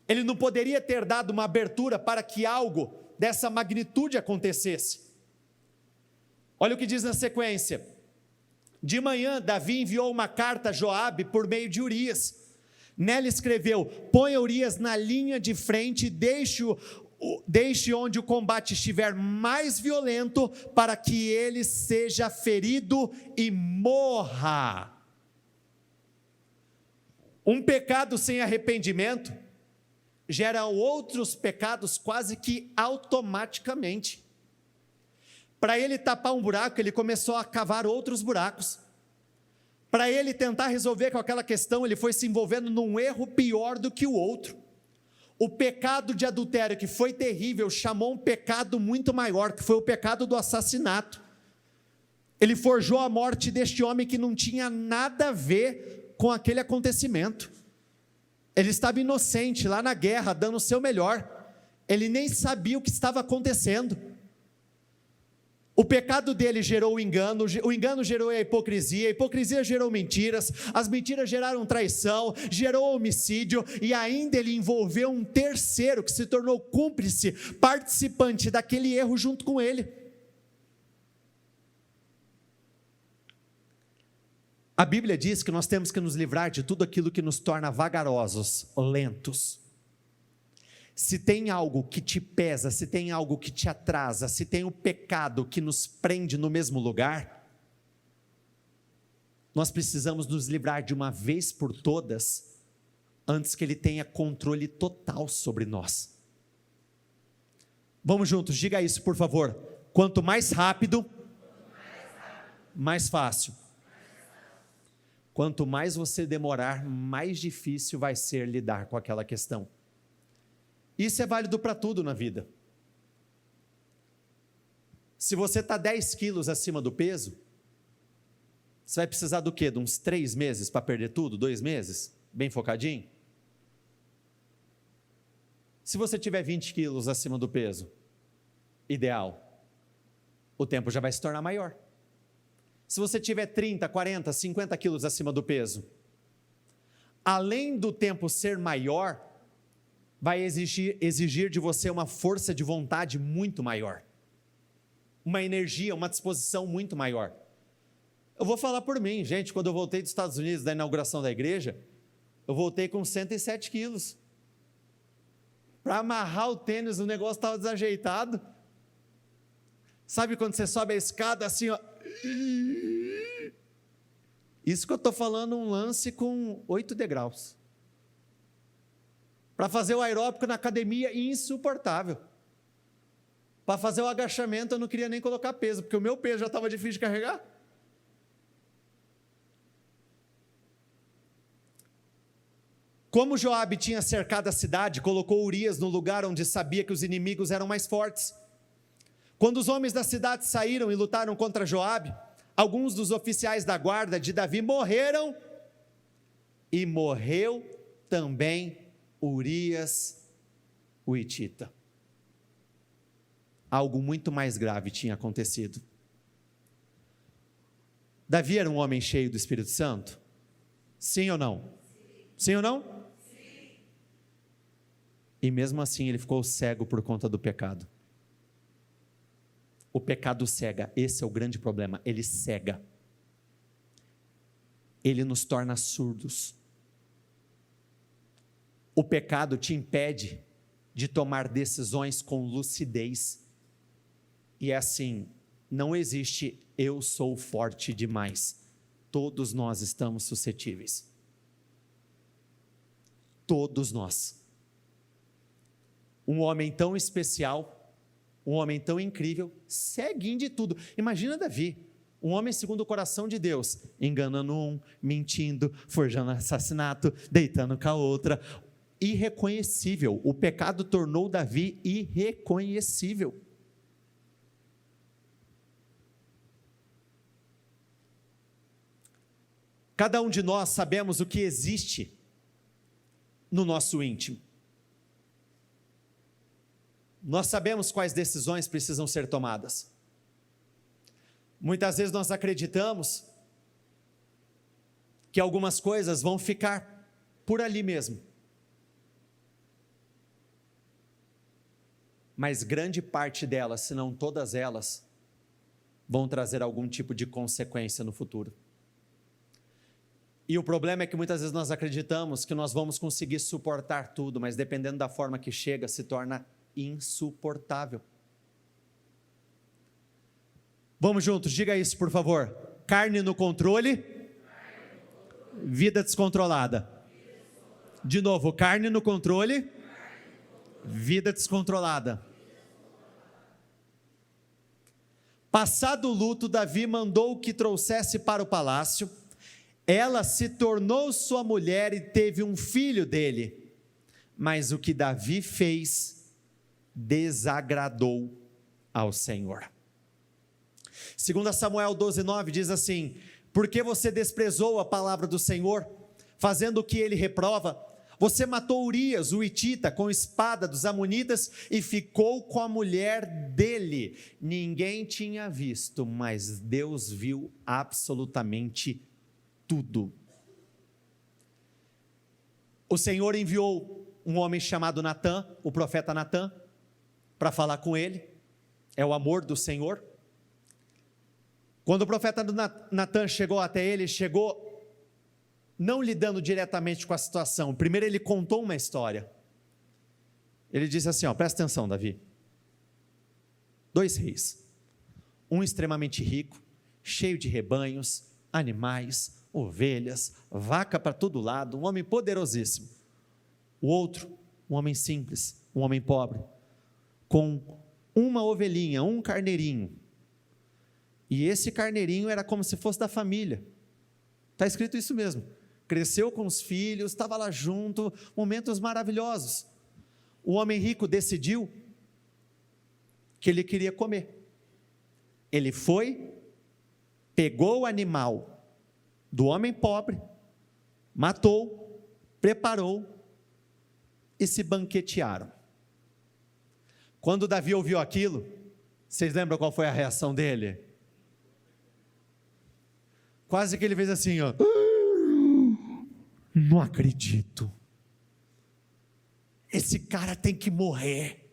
Speaker 1: Ele não poderia ter dado uma abertura para que algo dessa magnitude acontecesse. Olha o que diz na sequência. De manhã, Davi enviou uma carta a Joabe por meio de Urias. Nela escreveu: ponha Urias na linha de frente, deixe onde o combate estiver mais violento, para que ele seja ferido e morra. Um pecado sem arrependimento gera outros pecados quase que automaticamente. Para ele tapar um buraco, ele começou a cavar outros buracos. Para ele tentar resolver com aquela questão, ele foi se envolvendo num erro pior do que o outro. O pecado de adultério, que foi terrível, chamou um pecado muito maior, que foi o pecado do assassinato. Ele forjou a morte deste homem que não tinha nada a ver com aquele acontecimento. Ele estava inocente lá na guerra, dando o seu melhor. Ele nem sabia o que estava acontecendo. O pecado dele gerou o engano gerou a hipocrisia gerou mentiras, as mentiras geraram traição, gerou homicídio, e ainda ele envolveu um terceiro que se tornou cúmplice, participante daquele erro junto com ele. A Bíblia diz que nós temos que nos livrar de tudo aquilo que nos torna vagarosos, lentos. Se tem algo que te pesa, se tem algo que te atrasa, se tem o pecado que nos prende no mesmo lugar, nós precisamos nos livrar de uma vez por todas, antes que ele tenha controle total sobre nós. Vamos juntos, diga isso por favor. Quanto mais rápido, mais fácil. Quanto mais você demorar, mais difícil vai ser lidar com aquela questão. Isso é válido para tudo na vida. Se você está 10 quilos acima do peso, você vai precisar do quê? De uns 3 meses para perder tudo? 2 meses? Bem focadinho? Se você tiver 20 quilos acima do peso ideal, o tempo já vai se tornar maior. Se você tiver 30, 40, 50 quilos acima do peso, além do tempo ser maior, vai exigir de você uma força de vontade muito maior, uma energia, uma disposição muito maior. Eu vou falar por mim, gente, quando eu voltei dos Estados Unidos, da inauguração da igreja, eu voltei com 107 quilos, para amarrar o tênis, o negócio estava desajeitado. Sabe quando você sobe a escada assim, ó? Isso que eu estou falando, um lance com 8 degraus. Para fazer o aeróbico na academia, insuportável. Para fazer o agachamento, eu não queria nem colocar peso, porque o meu peso já estava difícil de carregar. Como Joabe tinha cercado a cidade, colocou Urias no lugar onde sabia que os inimigos eram mais fortes. Quando os homens da cidade saíram e lutaram contra Joabe, alguns dos oficiais da guarda de Davi morreram, e morreu também Urias, o hitita. Algo muito mais grave tinha acontecido. Davi era um homem cheio do Espírito Santo? Sim ou não? Sim ou não? Sim. E mesmo assim ele ficou cego por conta do pecado. O pecado cega, esse é o grande problema, ele cega. Ele nos torna surdos. O pecado te impede de tomar decisões com lucidez. E é assim, não existe eu sou forte demais. Todos nós estamos suscetíveis. Todos nós. Um homem tão especial, um homem tão incrível, ceguinho de tudo. Imagina Davi, um homem segundo o coração de Deus, enganando um, mentindo, forjando assassinato, deitando com a outra. Irreconhecível. O pecado tornou Davi irreconhecível. Cada um de nós sabemos o que existe no nosso íntimo. Nós sabemos quais decisões precisam ser tomadas. Muitas vezes nós acreditamos que algumas coisas vão ficar por ali mesmo. Mas grande parte delas, se não todas elas, vão trazer algum tipo de consequência no futuro. E o problema é que muitas vezes nós acreditamos que nós vamos conseguir suportar tudo, mas dependendo da forma que chega, se torna insuportável. Vamos juntos, diga isso por favor. Carne no controle, vida descontrolada. De novo, carne no controle, vida descontrolada. Passado o luto, Davi mandou que trouxesse para o palácio. Ela se tornou sua mulher e teve um filho dele. Mas o que Davi fez desagradou ao Senhor. 2 Samuel 12:9 diz assim: porque você desprezou a palavra do Senhor, fazendo o que ele reprova, você matou Urias, o hitita, com espada dos amonitas e ficou com a mulher dele. Ninguém tinha visto, mas Deus viu absolutamente tudo. O Senhor enviou um homem chamado Natã, o profeta Natã, para falar com ele. É o amor do Senhor. Quando o profeta Natã chegou até ele, chegou não lidando diretamente com a situação. Primeiro ele contou uma história. Ele disse assim, presta atenção, Davi. 2 reis, um extremamente rico, cheio de rebanhos, animais, ovelhas, vaca para todo lado, um homem poderosíssimo. O outro, um homem simples, um homem pobre, com uma ovelhinha, um carneirinho. E esse carneirinho era como se fosse da família. Está escrito isso mesmo. Cresceu com os filhos, estava lá junto, momentos maravilhosos. O homem rico decidiu que ele queria comer. Ele foi, pegou o animal do homem pobre, matou, preparou e se banquetearam. Quando Davi ouviu aquilo, vocês lembram qual foi a reação dele? Quase que ele fez assim, não acredito, esse cara tem que morrer,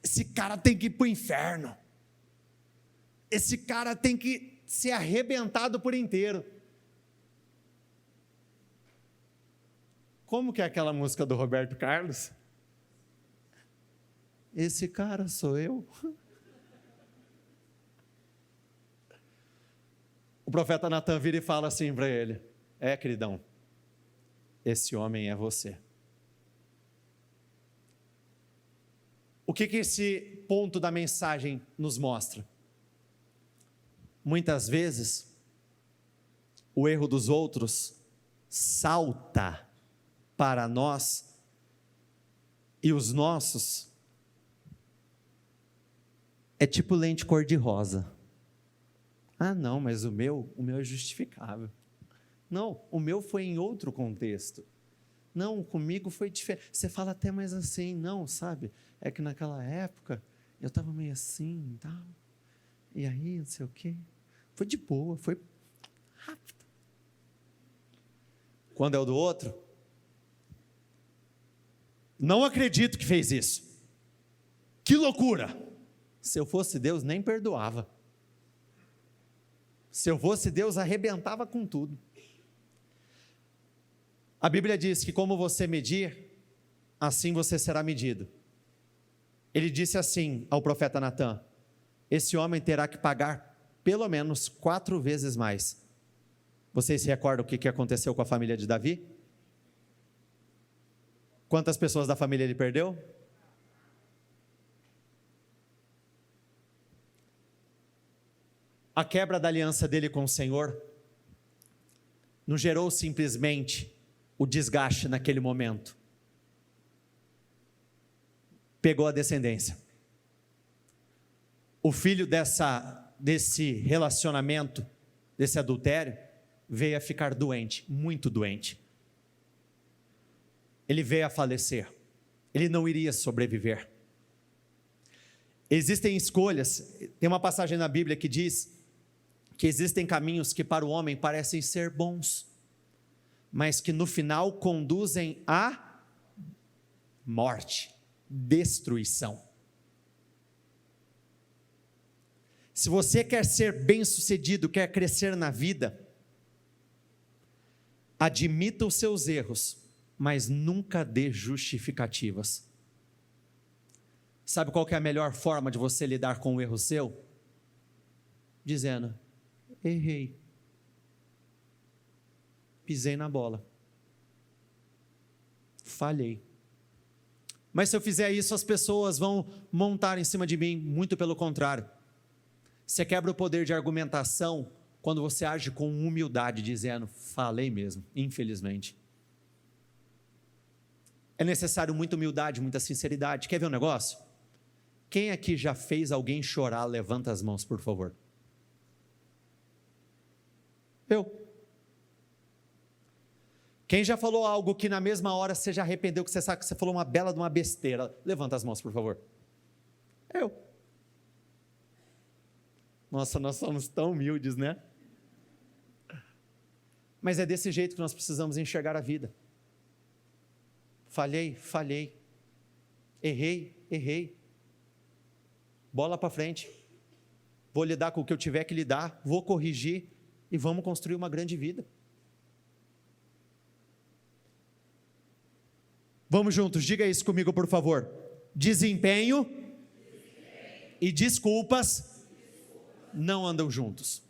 Speaker 1: esse cara tem que ir para o inferno, esse cara tem que ser arrebentado por inteiro. Como que é aquela música do Roberto Carlos? Esse cara sou eu. O profeta Natã vira e fala assim para ele: queridão, esse homem é você. O que esse ponto da mensagem nos mostra? Muitas vezes, o erro dos outros salta para nós e os nossos é tipo lente cor-de-rosa. Ah, não, mas o meu é justificável. Não, o meu foi em outro contexto. Não, comigo foi diferente. Você fala até mais assim, não, sabe? É que naquela época eu estava meio assim e tal. E aí, não sei o quê. Foi de boa, foi rápido. Quando é o do outro, não acredito que fez isso. Que loucura! Se eu fosse Deus, nem perdoava. Se eu fosse Deus, arrebentava com tudo. A Bíblia diz que como você medir, assim você será medido. Ele disse assim ao profeta Natã: esse homem terá que pagar pelo menos 4 vezes mais. Vocês se recordam o que aconteceu com a família de Davi? Quantas pessoas da família ele perdeu? A quebra da aliança dele com o Senhor não gerou simplesmente o desgaste naquele momento. Pegou a descendência. O filho desse relacionamento, desse adultério, veio a ficar doente, muito doente. Ele veio a falecer. Ele não iria sobreviver. Existem escolhas. Tem uma passagem na Bíblia que diz que existem caminhos que para o homem parecem ser bons, mas que no final conduzem à morte, destruição. Se você quer ser bem-sucedido, quer crescer na vida, admita os seus erros, mas nunca dê justificativas. Sabe qual que é a melhor forma de você lidar com o erro seu? Dizendo: errei, pisei na bola, falhei. Mas se eu fizer isso, as pessoas vão montar em cima de mim. Muito pelo contrário. Você quebra o poder de argumentação quando você age com humildade, dizendo: falei mesmo, infelizmente. É necessário muita humildade, muita sinceridade. Quer ver um negócio? Quem aqui já fez alguém chorar? Levanta as mãos, por favor. Eu. Quem já falou algo que na mesma hora você já arrependeu, que você sabe que você falou uma bela de uma besteira? Levanta as mãos, por favor. Eu. Nossa, nós somos tão humildes, né? Mas é desse jeito que nós precisamos enxergar a vida. Falhei, falhei. Errei, errei. Bola para frente. Vou lidar com o que eu tiver que lidar, vou corrigir e vamos construir uma grande vida. Vamos juntos, diga isso comigo, por favor. Desempenho e desculpas não andam juntos.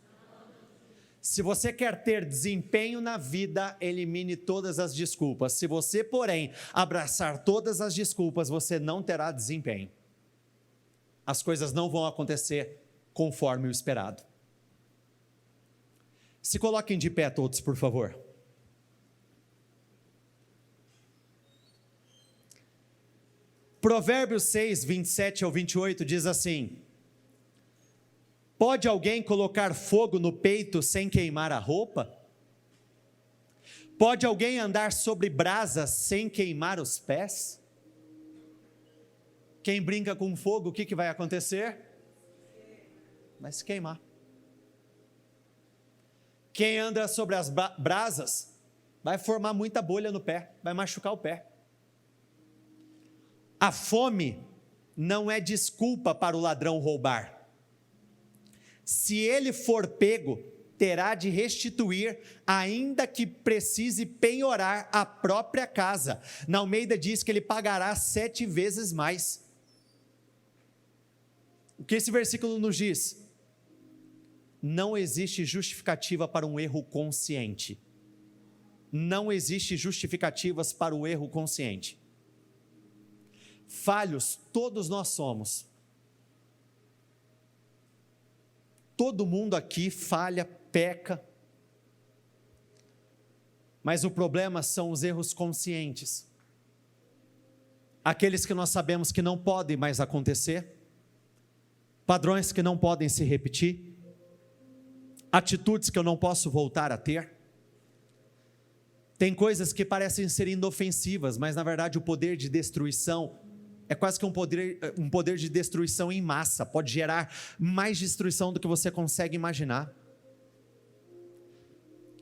Speaker 1: Se você quer ter desempenho na vida, elimine todas as desculpas. Se você, porém, abraçar todas as desculpas, você não terá desempenho. As coisas não vão acontecer conforme o esperado. Se coloquem de pé todos, por favor. Provérbios 6, 27 ao 28 diz assim: pode alguém colocar fogo no peito sem queimar a roupa? Pode alguém andar sobre brasas sem queimar os pés? Quem brinca com fogo, o que vai acontecer? Vai se queimar. Quem anda sobre as brasas, vai formar muita bolha no pé, vai machucar o pé. A fome não é desculpa para o ladrão roubar. Se ele for pego, terá de restituir, ainda que precise penhorar a própria casa. Na Almeida diz que ele pagará 7 vezes mais. O que esse versículo nos diz? Não existe justificativa para um erro consciente. Não existe justificativas para o erro consciente. Falhos todos nós somos. Todo mundo aqui falha, peca. Mas o problema são os erros conscientes. Aqueles que nós sabemos que não podem mais acontecer. padrões que não podem se repetir, atitudes que eu não posso voltar a ter. Tem coisas que parecem ser inofensivas, mas na verdade o poder de destruição é quase que um poder de destruição em massa, pode gerar mais destruição do que você consegue imaginar.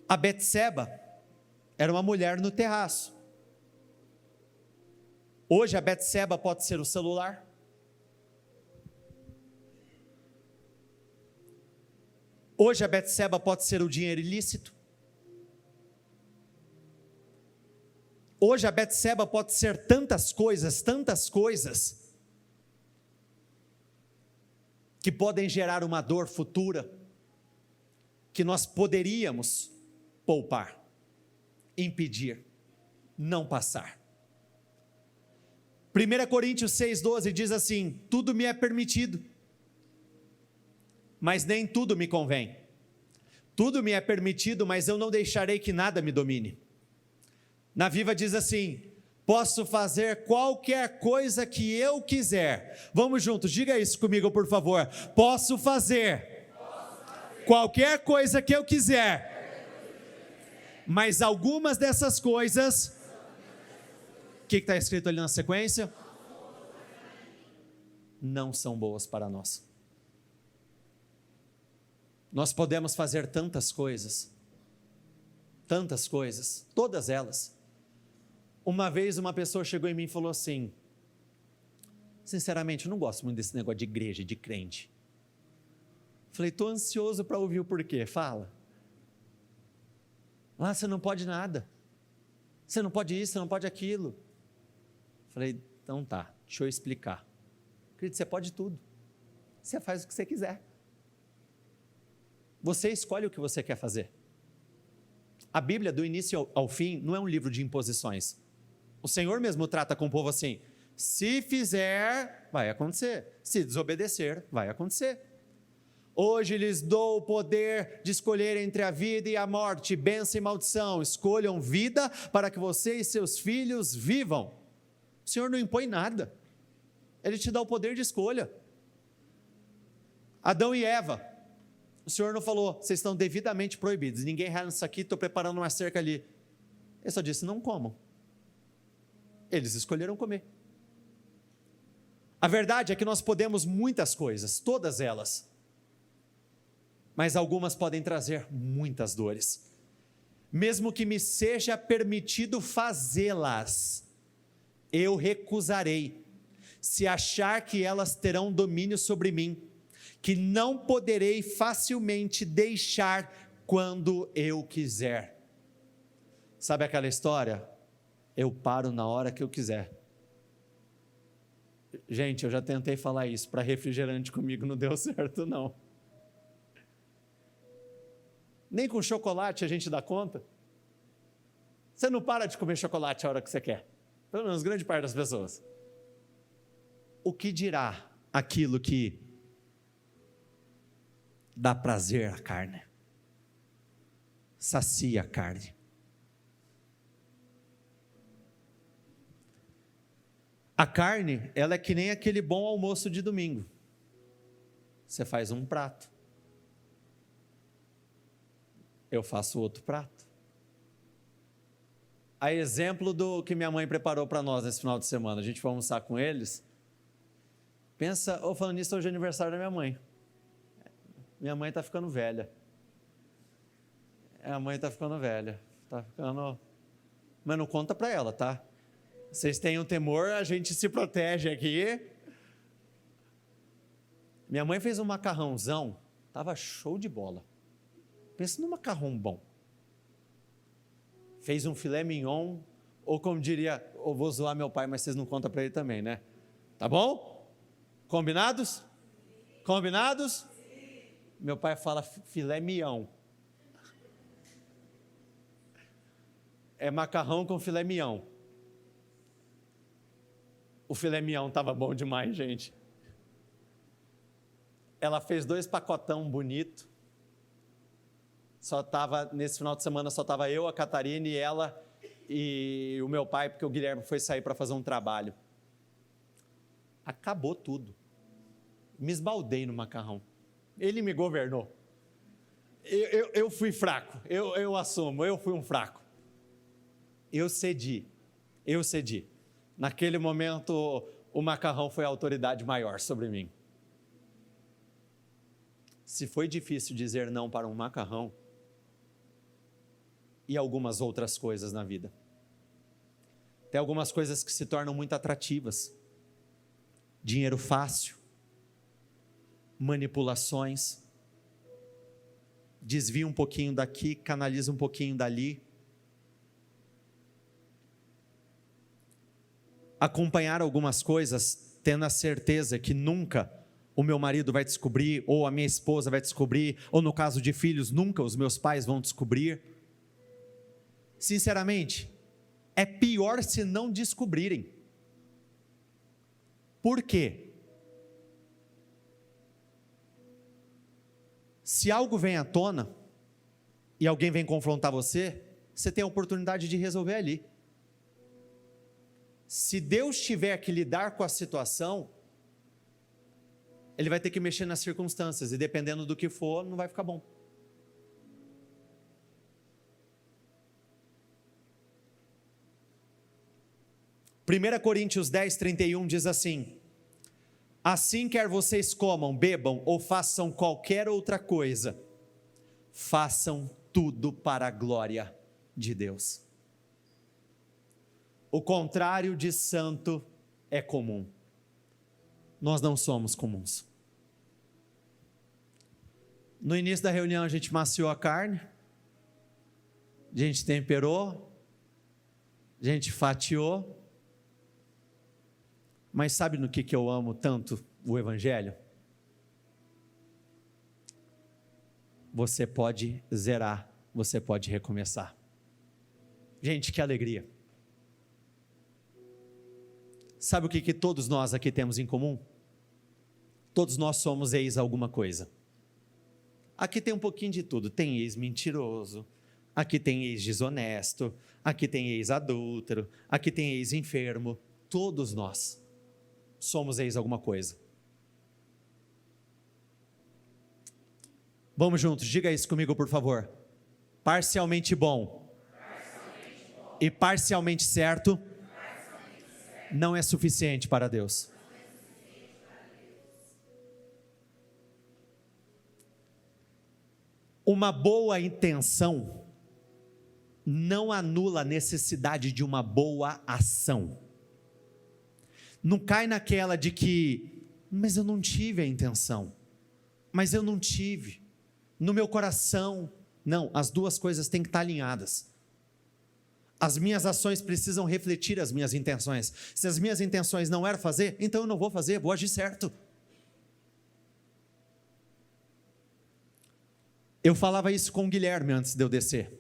Speaker 1: A Betseba era uma mulher no terraço. Hoje a Betseba pode ser o celular. Hoje a Betseba pode ser o dinheiro ilícito. Hoje a Betseba pode ser tantas coisas, que podem gerar uma dor futura, que nós poderíamos poupar, impedir, não passar. 1 Coríntios 6,12 diz assim: tudo me é permitido, mas nem tudo me convém. Tudo me é permitido, mas eu não deixarei que nada me domine. Na Viva diz assim: posso fazer qualquer coisa que eu quiser. Vamos juntos, diga isso comigo por favor. Posso fazer qualquer coisa que eu quiser, mas algumas dessas coisas, o que está escrito ali na sequência? Não são boas para nós. Nós podemos fazer tantas coisas, todas elas. Uma vez uma pessoa chegou em mim e falou assim: sinceramente, eu não gosto muito desse negócio de igreja, de crente. Falei: estou ansioso para ouvir o porquê. Fala. Ah, você não pode nada. Você não pode isso, você não pode aquilo. Falei: então tá, deixa eu explicar. Querido, você pode tudo. Você faz o que você quiser. Você escolhe o que você quer fazer. A Bíblia, do início ao fim, não é um livro de imposições. O Senhor mesmo trata com o povo assim: se fizer, vai acontecer. Se desobedecer, vai acontecer. Hoje lhes dou o poder de escolher entre a vida e a morte, bênção e maldição. Escolham vida para que você e seus filhos vivam. O Senhor não impõe nada. Ele te dá o poder de escolha. Adão e Eva, o Senhor não falou: vocês estão devidamente proibidos, ninguém erra nisso aqui, estou preparando uma cerca ali. Ele só disse: não comam. Eles escolheram comer. A verdade é que nós podemos muitas coisas, todas elas, mas algumas podem trazer muitas dores. Mesmo que me seja permitido fazê-las, eu recusarei, se achar que elas terão domínio sobre mim, que não poderei facilmente deixar quando eu quiser. Sabe aquela história? Eu paro na hora que eu quiser. Gente, eu já tentei falar isso para refrigerante comigo, não deu certo não. Nem com chocolate a gente dá conta. Você não para de comer chocolate a hora que você quer. Pelo menos grande parte das pessoas. O que dirá aquilo que dá prazer à carne? Sacia a carne. A carne, ela é que nem aquele bom almoço de domingo. Você faz um prato. Eu faço outro prato. A exemplo do que minha mãe preparou para nós nesse final de semana. A gente foi almoçar com eles. Pensa, falando nisso, hoje é aniversário da minha mãe. Minha mãe está ficando velha. A mãe está ficando velha. Está ficando... Mas não conta para ela, tá? Vocês tenham temor, a gente se protege aqui. Minha mãe fez um macarrãozão, estava show de bola. Pensa num macarrão bom. Fez um filé mignon, ou como diria, eu vou zoar meu pai, mas vocês não contam para ele também, né? Tá bom? Combinados? Combinados? Meu pai fala filé mignon. É macarrão com filé mignon. O filé mignon estava bom demais, gente. Ela fez 2 pacotão bonito. Nesse final de semana só estava eu, a Catarina e ela e o meu pai, porque o Guilherme foi sair para fazer um trabalho. Acabou tudo. me esbaldei no macarrão. Ele me governou. Eu fui fraco, eu assumo, eu fui um fraco. Eu cedi. Naquele momento, o macarrão foi a autoridade maior sobre mim. Se foi difícil dizer não para um macarrão e algumas outras coisas na vida, tem algumas coisas que se tornam muito atrativas. Dinheiro fácil, manipulações, desvia um pouquinho daqui, canaliza um pouquinho dali. Acompanhar algumas coisas, tendo a certeza que nunca o meu marido vai descobrir, ou a minha esposa vai descobrir, ou no caso de filhos, nunca os meus pais vão descobrir. Sinceramente, é pior se não descobrirem. Por quê? Se algo vem à tona, e alguém vem confrontar você, você tem a oportunidade de resolver ali. Se Deus tiver que lidar com a situação, Ele vai ter que mexer nas circunstâncias, e dependendo do que for, não vai ficar bom. Primeira Coríntios 10, 31 diz assim: assim quer vocês comam, bebam ou façam qualquer outra coisa, façam tudo para a glória de Deus. O contrário de santo é comum. Nós não somos comuns. No início da reunião a gente maciou a carne, a gente temperou, a gente fatiou. Mas sabe no que eu amo tanto o Evangelho? Você pode zerar, você pode recomeçar. Gente, que alegria. Sabe o que todos nós aqui temos em comum? Todos nós somos ex alguma coisa. Aqui tem um pouquinho de tudo. Tem ex mentiroso, aqui tem ex desonesto, aqui tem ex adúltero, aqui tem ex enfermo. Todos nós somos ex alguma coisa. Vamos juntos, diga isso comigo, por favor. Parcialmente bom, e parcialmente certo, não é suficiente para Deus. Uma boa intenção não anula a necessidade de uma boa ação. Não cai naquela de que, mas eu não tive a intenção, mas eu não tive, no meu coração. Não, as duas coisas têm que estar alinhadas. As minhas ações precisam refletir as minhas intenções. Se as minhas intenções não eram fazer, então eu não vou fazer, vou agir certo. Eu falava isso com o Guilherme antes de eu descer.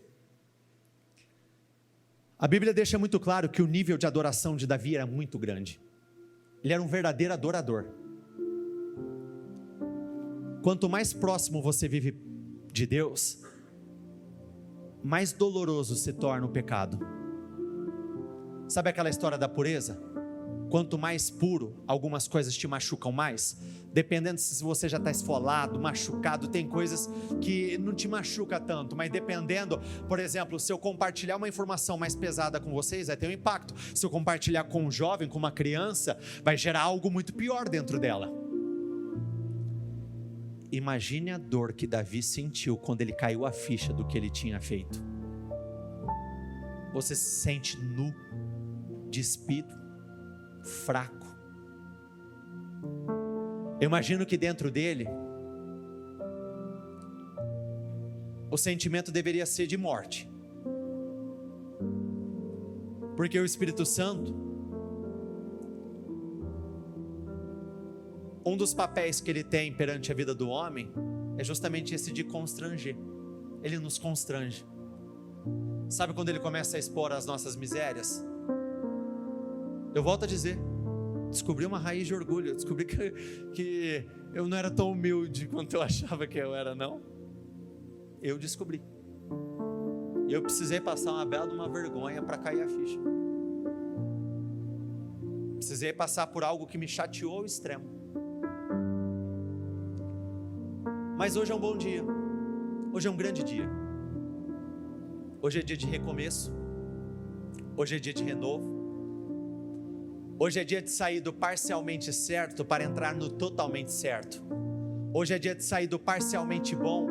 Speaker 1: A Bíblia deixa muito claro que o nível de adoração de Davi era muito grande. Ele era um verdadeiro adorador. Quanto mais próximo você vive de Deus, mais doloroso se torna o pecado. Sabe aquela história da pureza? Quanto mais puro, algumas coisas te machucam mais. Dependendo se você já está esfolado, machucado, tem coisas que não te machuca tanto, mas dependendo, por exemplo, se eu compartilhar uma informação mais pesada com vocês, vai ter um impacto. Se eu compartilhar com um jovem, com uma criança, vai gerar algo muito pior dentro dela. Imagine a dor que Davi sentiu quando ele caiu a ficha do que ele tinha feito. Você se sente nu, despido, fraco. Eu imagino que dentro dele o sentimento deveria ser de morte, porque o Espírito Santo, um dos papéis que ele tem perante a vida do homem é justamente esse de constranger. Ele nos constrange. Sabe quando ele começa a expor as nossas misérias? Eu volto a dizer, descobri uma raiz de orgulho, descobri que eu não era tão humilde quanto eu achava que eu era, não. Eu descobri. E eu precisei passar uma bela de uma vergonha para cair a ficha. Precisei passar por algo que me chateou ao extremo. Mas hoje é um bom dia, hoje é um grande dia, hoje é dia de recomeço, hoje é dia de renovo, hoje é dia de sair do parcialmente certo para entrar no totalmente certo, hoje é dia de sair do parcialmente bom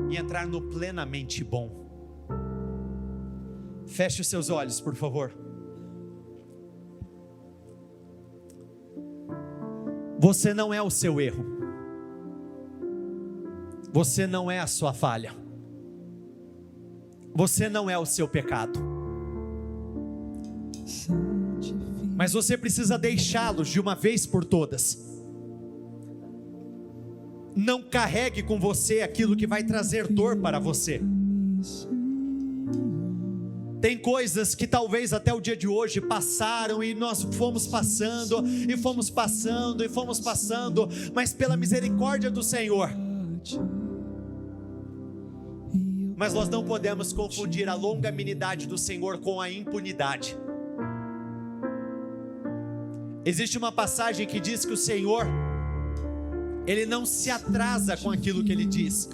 Speaker 1: e entrar no plenamente bom. Feche os seus olhos, por favor. Você não é o seu erro, você não é a sua falha, você não é o seu pecado, mas você precisa deixá-los de uma vez por todas. Não carregue com você aquilo que vai trazer dor para você. Tem coisas que talvez até o dia de hoje passaram e nós fomos passando, e fomos passando, e fomos passando, mas pela misericórdia do Senhor. Mas nós não podemos confundir a longanimidade do Senhor com a impunidade. Existe uma passagem que diz que o Senhor, Ele não se atrasa com aquilo que Ele diz.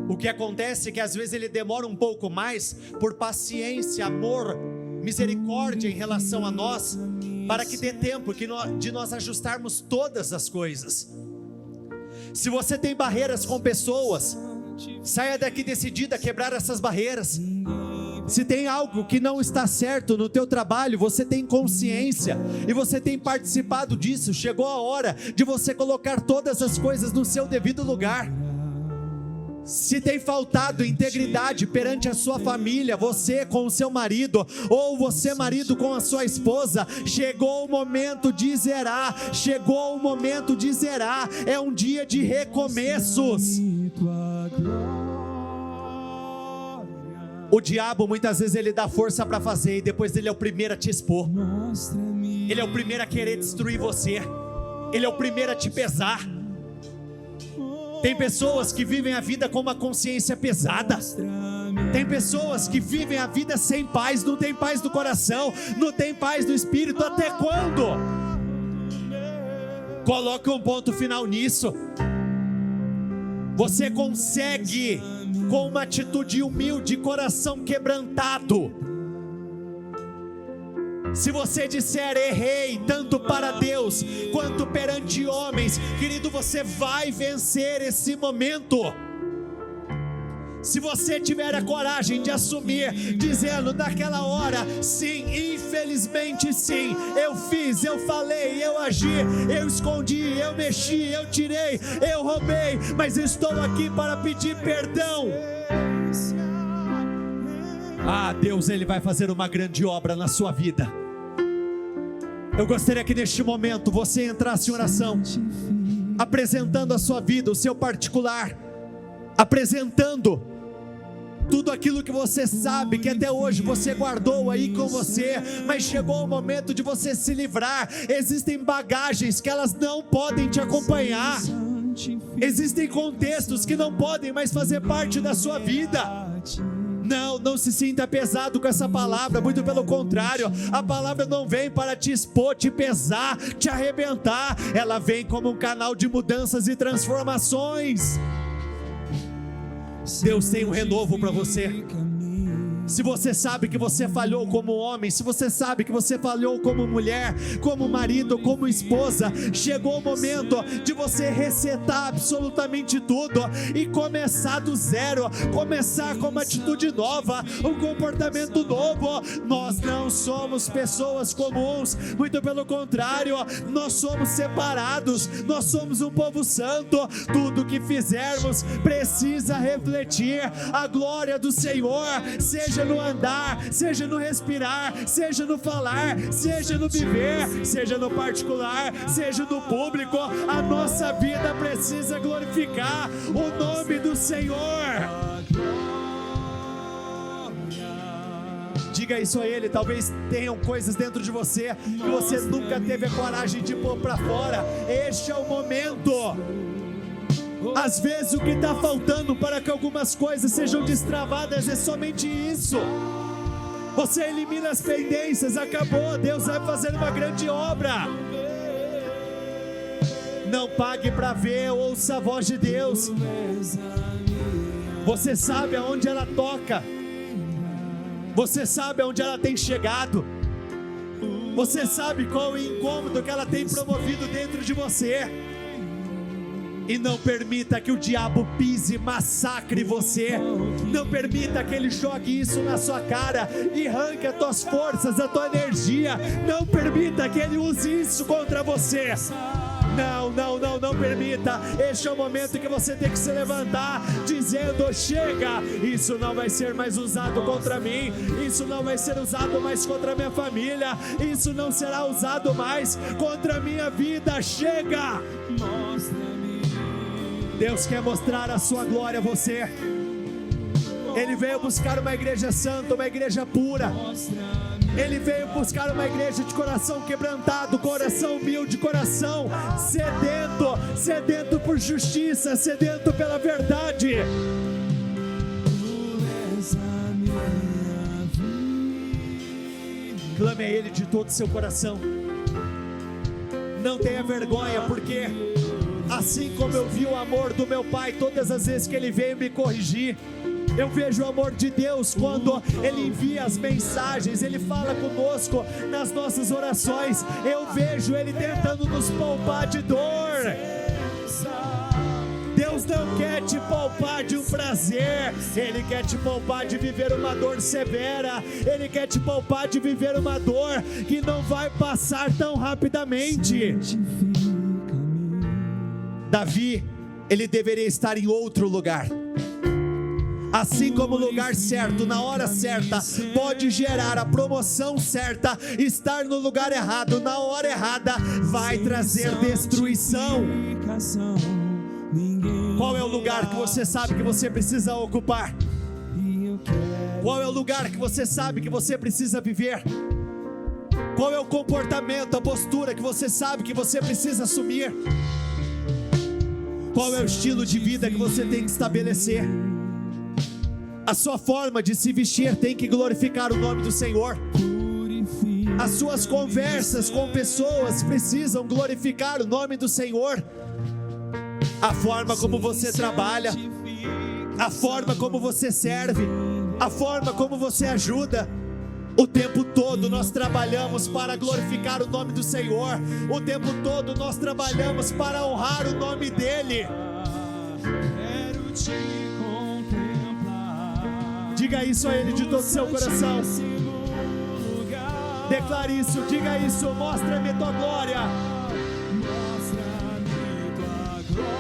Speaker 1: O que acontece é que às vezes Ele demora um pouco mais, por paciência, amor, misericórdia em relação a nós, para que dê tempo de nós ajustarmos todas as coisas. Se você tem barreiras com pessoas, saia daqui decidida a quebrar essas barreiras. Se tem algo que não está certo no teu trabalho, você tem consciência e você tem participado disso, chegou a hora de você colocar todas as coisas no seu devido lugar. Se tem faltado integridade perante a sua família, você com o seu marido, ou você marido com a sua esposa, chegou o momento de zerar, chegou o momento de zerar, é um dia de recomeços. O diabo muitas vezes ele dá força para fazer, e depois ele é o primeiro a te expor, ele é o primeiro a querer destruir você, ele é o primeiro a te pesar. Tem pessoas que vivem a vida com uma consciência pesada. Tem pessoas que vivem a vida sem paz, não tem paz do coração, não tem paz do espírito. Até quando? Coloca um ponto final nisso. Você consegue, com uma atitude humilde, coração quebrantado. Se você disser errei, tanto para Deus quanto perante homens, querido, você vai vencer esse momento. Se você tiver a coragem de assumir, dizendo naquela hora, sim, infelizmente sim, eu fiz, eu falei, eu agi, eu escondi, eu mexi, eu tirei, eu roubei, mas estou aqui para pedir perdão. Ah, Deus, Ele vai fazer uma grande obra na sua vida. Eu gostaria que neste momento você entrasse em oração, apresentando a sua vida, o seu particular, apresentando tudo aquilo que você sabe, que até hoje você guardou aí com você, mas chegou o momento de você se livrar. Existem bagagens que elas não podem te acompanhar, existem contextos que não podem mais fazer parte da sua vida. Não se sinta pesado com essa palavra, muito pelo contrário, a palavra não vem para te expor, te pesar, te arrebentar, ela vem como um canal de mudanças e transformações. Deus tem um renovo para você. Se você sabe que você falhou como homem, se você sabe que você falhou como mulher, como marido, como esposa, chegou o momento de você resetar absolutamente tudo e começar do zero, começar com uma atitude nova, um comportamento novo. Nós não somos pessoas comuns, muito pelo contrário, nós somos separados, nós somos um povo santo. Tudo que fizermos precisa refletir a glória do Senhor, seja no andar, seja no respirar, seja no falar, seja no viver, seja no particular, seja no público. A nossa vida precisa glorificar o nome do Senhor. Diga isso a Ele. Talvez tenham coisas dentro de você que você nunca teve a coragem de pôr para fora. Este é o momento. Às vezes o que está faltando para que algumas coisas sejam destravadas é somente isso. Você elimina as pendências, acabou. Deus vai fazer uma grande obra. Não pague para ver, ouça a voz de Deus. Você sabe aonde ela toca. Você sabe aonde ela tem chegado. Você sabe qual o incômodo que ela tem promovido dentro de você. E não permita que o diabo pise, massacre você. Não permita que ele jogue isso na sua cara e arranque as tuas forças, a tua energia. Não permita que ele use isso contra você. Não permita. Este é o momento que você tem que se levantar, dizendo: chega, isso não vai ser mais usado contra mim, isso não vai ser usado mais contra a minha família, isso não será usado mais contra a minha vida. Chega. Deus quer mostrar a sua glória a você. Ele veio buscar uma igreja santa, uma igreja pura. Ele veio buscar uma igreja de coração quebrantado, coração humilde, coração sedento por justiça, sedento pela verdade. Clame a Ele de todo o seu coração. Não tenha vergonha, porque assim como eu vi o amor do meu pai todas as vezes que ele veio me corrigir, eu vejo o amor de Deus quando Ele envia as mensagens, Ele fala conosco nas nossas orações. Eu vejo Ele tentando nos poupar de dor. Deus não quer te poupar de um prazer, Ele quer te poupar de viver uma dor severa. Ele quer te poupar de viver uma dor que não vai passar tão rapidamente. Davi, ele deveria estar em outro lugar. Assim como o lugar certo, na hora certa, pode gerar a promoção certa, estar no lugar errado, na hora errada, vai trazer destruição. Qual é o lugar que você sabe que você precisa ocupar? Qual é o lugar que você sabe que você precisa viver? Qual é o comportamento, a postura que você sabe que você precisa assumir? Qual é o estilo de vida que você tem que estabelecer? A sua forma de se vestir tem que glorificar o nome do Senhor. As suas conversas com pessoas precisam glorificar o nome do Senhor. A forma como você trabalha, a forma como você serve, a forma como você ajuda. O tempo todo nós trabalhamos para glorificar o nome do Senhor. O tempo todo nós trabalhamos para honrar o nome dEle. Quero te contemplar. Diga isso a Ele de todo o seu coração. Declare isso, diga isso. Mostra-me tua glória. Mostra-me tua glória.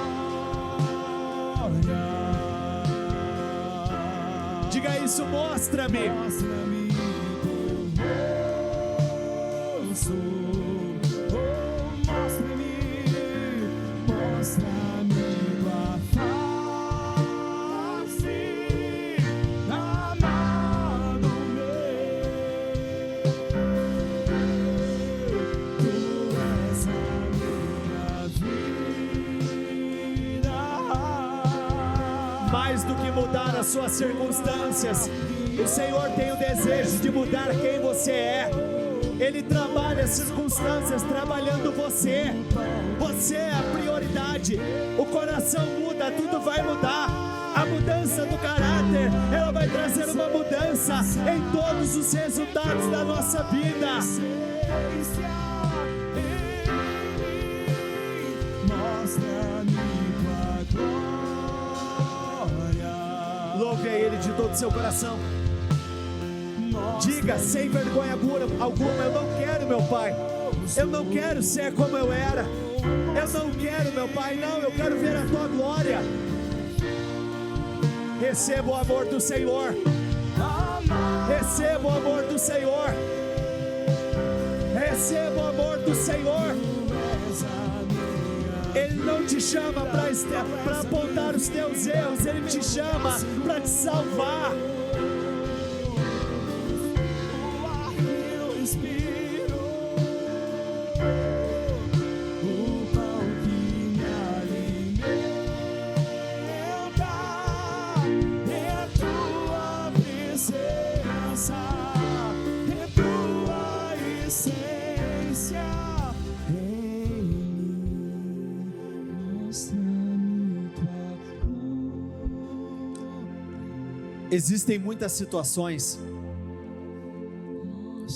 Speaker 1: Diga isso, mostra-me. Mostra-me. Mais do que mudar as suas circunstâncias, o Senhor tem o desejo de mudar quem você é. Ele trabalha as circunstâncias trabalhando você. Você é a prioridade. O coração muda, tudo vai mudar. A mudança do caráter, ela vai trazer uma mudança em todos os resultados da nossa vida. Louve a Ele de todo o seu coração. Diga sem vergonha alguma: eu não quero meu pai, eu não quero ser como eu era, eu não quero meu pai, não, eu quero ver a tua glória. Receba o amor do Senhor, receba o amor do Senhor, receba o amor do Senhor. Ele não te chama para apontar os teus erros, Ele te chama para te salvar. Existem muitas situações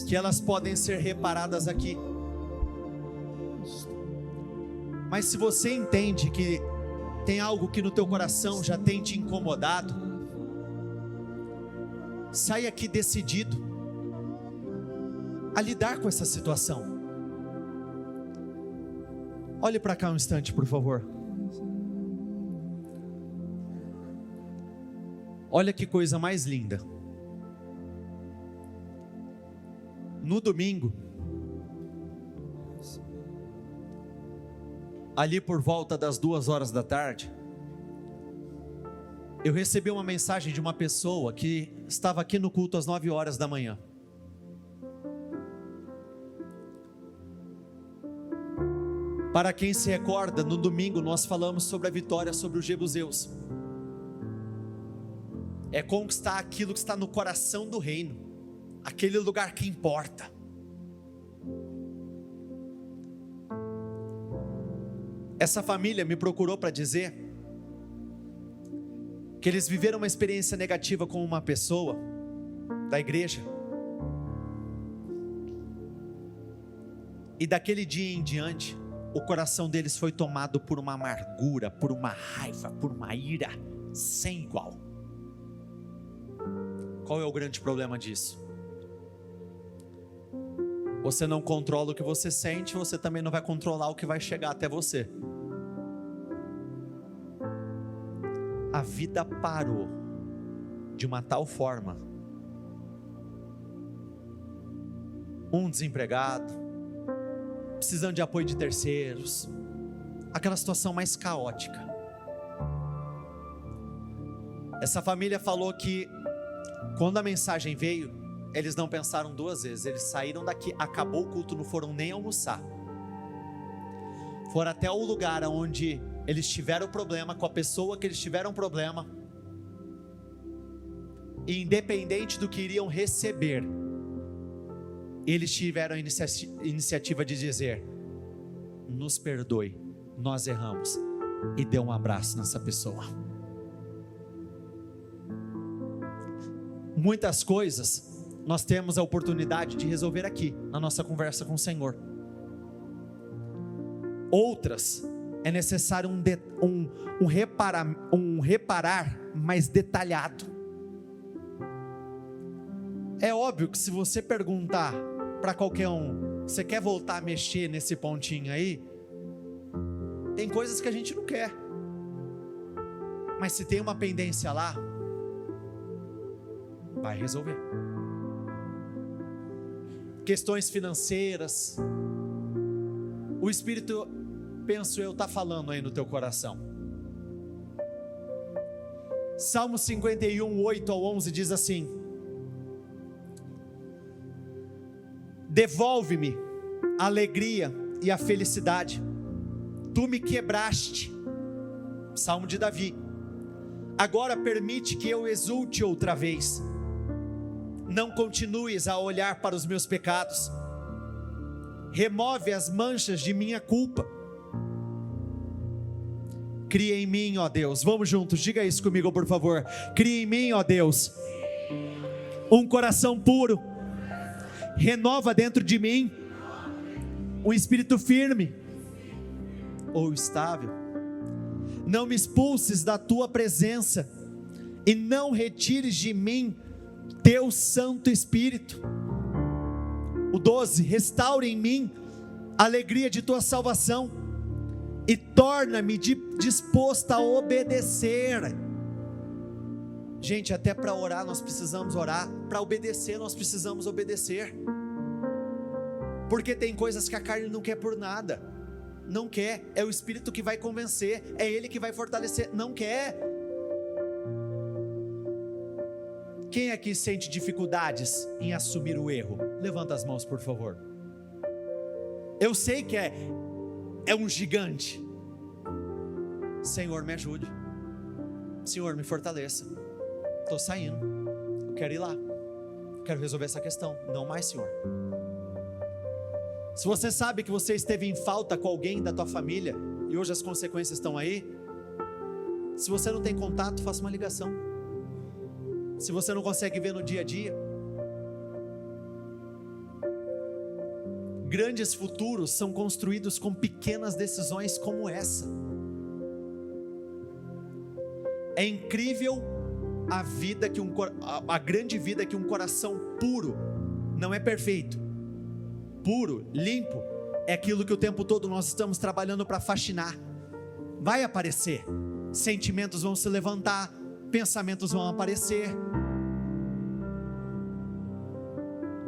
Speaker 1: que elas podem ser reparadas aqui. Mas se você entende que tem algo que no teu coração já tem te incomodado, sai aqui decidido a lidar com essa situação. Olhe para cá um instante, por favor. Olha que coisa mais linda. No domingo, ali por volta das 2 horas da tarde, eu recebi uma mensagem de uma pessoa que estava aqui no culto às 9 horas da manhã. Para quem se recorda, no domingo nós falamos sobre a vitória sobre os jebuseus. É conquistar aquilo que está no coração do reino, aquele lugar que importa. Essa família me procurou para dizer que eles viveram uma experiência negativa com uma pessoa da igreja, e daquele dia em diante o coração deles foi tomado por uma amargura, por uma raiva, por uma ira sem igual. Qual é o grande problema disso? Você não controla o que você sente, você também não vai controlar o que vai chegar até você. A vida parou de uma tal forma. Um desempregado, precisando de apoio de terceiros, aquela situação mais caótica. Essa família falou que quando a mensagem veio, eles não pensaram 2 vezes, eles saíram daqui, acabou o culto, não foram nem almoçar. Foram até o lugar onde eles tiveram problema, com a pessoa que eles tiveram problema, e independente do que iriam receber, eles tiveram a iniciativa de dizer: nos perdoe, nós erramos, e deu um abraço nessa pessoa. Muitas coisas nós temos a oportunidade de resolver aqui, na nossa conversa com o Senhor. Outras, é necessário um reparar mais detalhado. É óbvio que se você perguntar para qualquer um, você quer voltar a mexer nesse pontinho aí? Tem coisas que a gente não quer. Mas se tem uma pendência lá, vai resolver. Questões financeiras, o Espírito, penso eu, está falando aí no teu coração. Salmo 51, 8 ao 11 diz assim: devolve-me a alegria e a felicidade, tu me quebraste. Salmo de Davi. Agora permite que eu exulte outra vez, não continues a olhar para os meus pecados, remove as manchas de minha culpa, cria em mim, ó Deus, vamos juntos, diga isso comigo por favor, cria em mim, ó Deus, um coração puro, renova dentro de mim, um espírito firme ou estável, não me expulses da tua presença, e não retires de mim teu Santo Espírito. O 12, restaure em mim a alegria de tua salvação, e torna-me disposta a obedecer. Gente, até para orar nós precisamos orar, para obedecer nós precisamos obedecer, porque tem coisas que a carne não quer por nada, não quer, é o Espírito que vai convencer, é Ele que vai fortalecer, não quer. Quem aqui sente dificuldades em assumir o erro? Levanta as mãos por favor. Eu sei que é um gigante. Senhor, me ajude, Senhor, me fortaleça, estou saindo, eu quero ir lá, quero resolver essa questão, não mais, Senhor. Se você sabe que você esteve em falta com alguém da tua família, e hoje as consequências estão aí, se você não tem contato, faça uma ligação, se você não consegue ver no dia a dia. Grandes futuros são construídos com pequenas decisões como essa. É incrível a grande vida que um coração puro, não é perfeito, puro, limpo, é aquilo que o tempo todo nós estamos trabalhando para faxinar. Vai aparecer, sentimentos vão se levantar, pensamentos vão aparecer.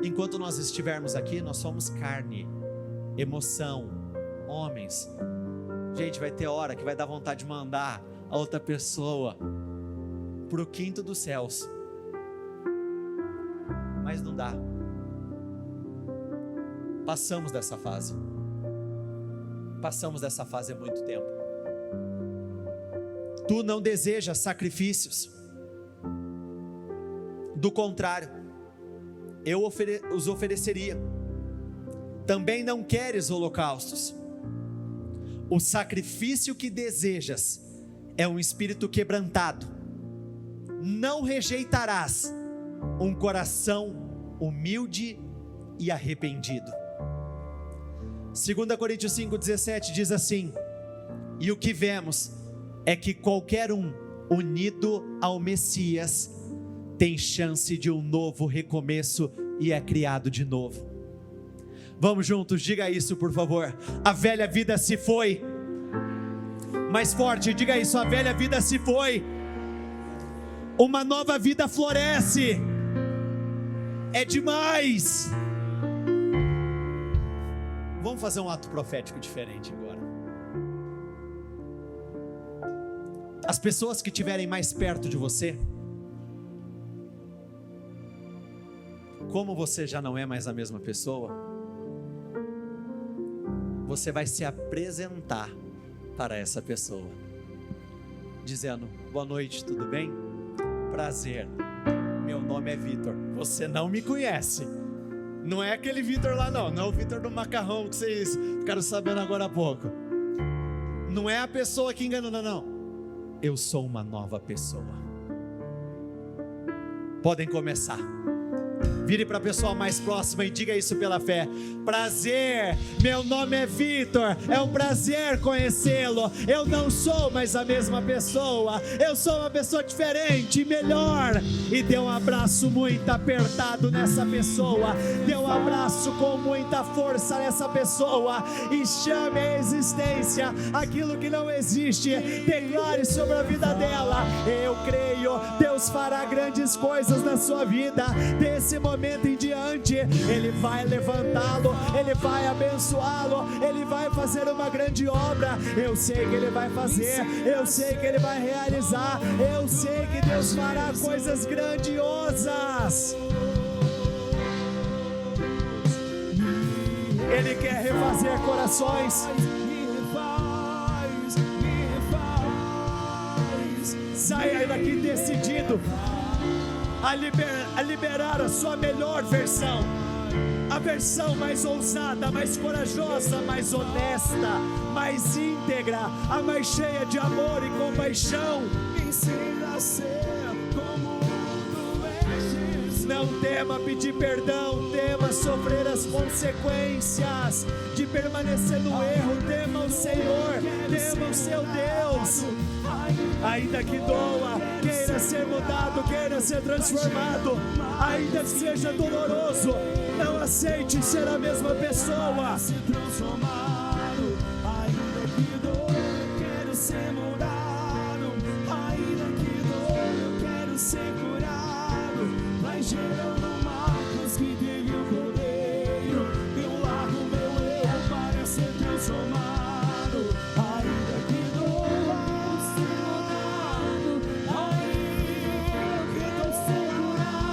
Speaker 1: Enquanto nós estivermos aqui, nós somos carne, emoção, homens. Gente, vai ter hora que vai dar vontade de mandar a outra pessoa para o quinto dos céus, mas não dá. Passamos dessa fase há muito tempo. Tu não desejas sacrifícios, do contrário, eu os ofereceria. Também não queres holocaustos. O sacrifício que desejas é um espírito quebrantado. Não rejeitarás um coração humilde e arrependido. 2 Coríntios 5,17 diz assim: e o que vemos é que qualquer um unido ao Messias tem chance de um novo recomeço e é criado de novo. Vamos juntos, diga isso por favor. A velha vida se foi. Mais forte, diga isso, a velha vida se foi. Uma nova vida floresce. É demais. Vamos fazer um ato profético diferente agora. As pessoas que estiverem mais perto de você, como você já não é mais a mesma pessoa, você vai se apresentar para essa pessoa, dizendo: boa noite, tudo bem? Prazer, meu nome é Vitor. Você não me conhece, não é aquele Vitor lá não é o Vitor do macarrão que vocês ficaram sabendo agora há pouco, não é a pessoa que enganou, não, eu sou uma nova pessoa. Podem começar. Vire para a pessoa mais próxima e diga isso pela fé: prazer, meu nome é Vitor, é um prazer conhecê-lo. Eu não sou mais a mesma pessoa, eu sou uma pessoa diferente, melhor. E dê um abraço muito apertado nessa pessoa, dê um abraço com muita força nessa pessoa e chame à existência aquilo que não existe. Declare sobre a vida dela: eu creio, Deus fará grandes coisas na sua vida. Desse momento em diante, Ele vai levantá-lo, Ele vai abençoá-lo, Ele vai fazer uma grande obra. Eu sei que Ele vai fazer, eu sei que Ele vai realizar, eu sei que Deus fará coisas grandiosas. Ele quer refazer corações. Saia daqui decidido a liberar a sua melhor versão, a versão mais ousada, mais corajosa, mais honesta, mais íntegra, a mais cheia de amor e compaixão. Ensina a ser como tu és. Não tema pedir perdão, tema sofrer as consequências de permanecer no erro. Tema o Senhor, tema o seu Deus. Ainda que doa, queira ser mudado, queira ser transformado, ainda que seja doloroso, não aceite ser a mesma pessoa. Ainda que doa, eu quero ser mudado, ainda que doa, eu quero ser curado. Vai gerando marcos que teve o cordeiro, eu largo meu eu para ser transformado.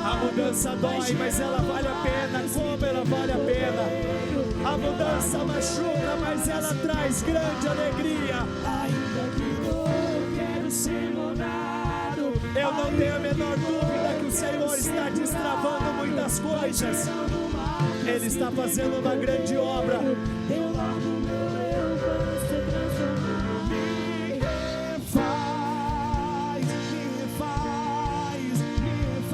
Speaker 1: A mudança dói, mas ela vale a pena. Como ela vale a pena? A mudança machuca, mas ela traz grande alegria. Ainda que eu quero ser mudado, eu não tenho a menor dúvida que o Senhor está destravando muitas coisas. Ele está fazendo uma grande obra. Eu largo meu eu para ser transformado. Me refaz, me refaz, me refaz.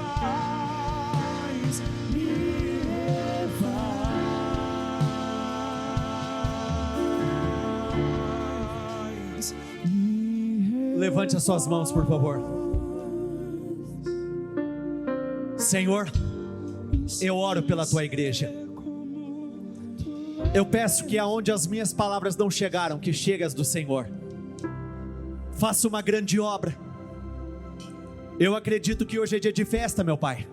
Speaker 1: Levante as suas mãos, por favor. Senhor, eu oro pela tua igreja. Eu peço que aonde as minhas palavras não chegaram, que chegue as do Senhor. Faça uma grande obra. Eu acredito que hoje é dia de festa, meu Pai.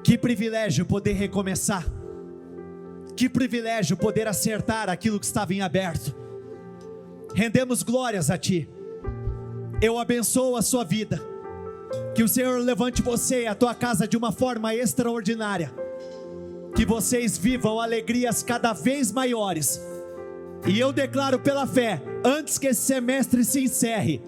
Speaker 1: Que privilégio poder recomeçar. Que privilégio poder acertar aquilo que estava em aberto. Rendemos glórias a Ti. Eu abençoo a sua vida. Que o Senhor levante você e a tua casa de uma forma extraordinária. Que vocês vivam alegrias cada vez maiores. E eu declaro pela fé, antes que esse semestre se encerre,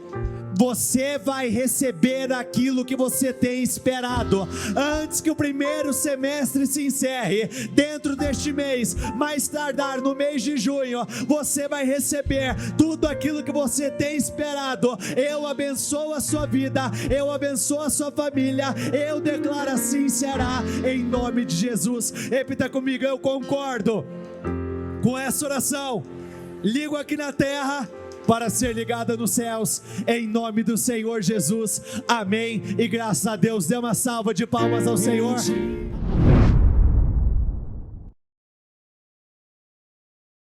Speaker 1: você vai receber aquilo que você tem esperado. Antes que o primeiro semestre se encerre, dentro deste mês, mais tardar no mês de junho, você vai receber tudo aquilo que você tem esperado. Eu abençoo a sua vida, eu abençoo a sua família, eu declaro assim será, em nome de Jesus. Repita comigo: eu concordo com essa oração. Ligo aqui na terra para ser ligada nos céus, em nome do Senhor Jesus, amém, e graças a Deus. Dê uma salva de palmas ao Senhor.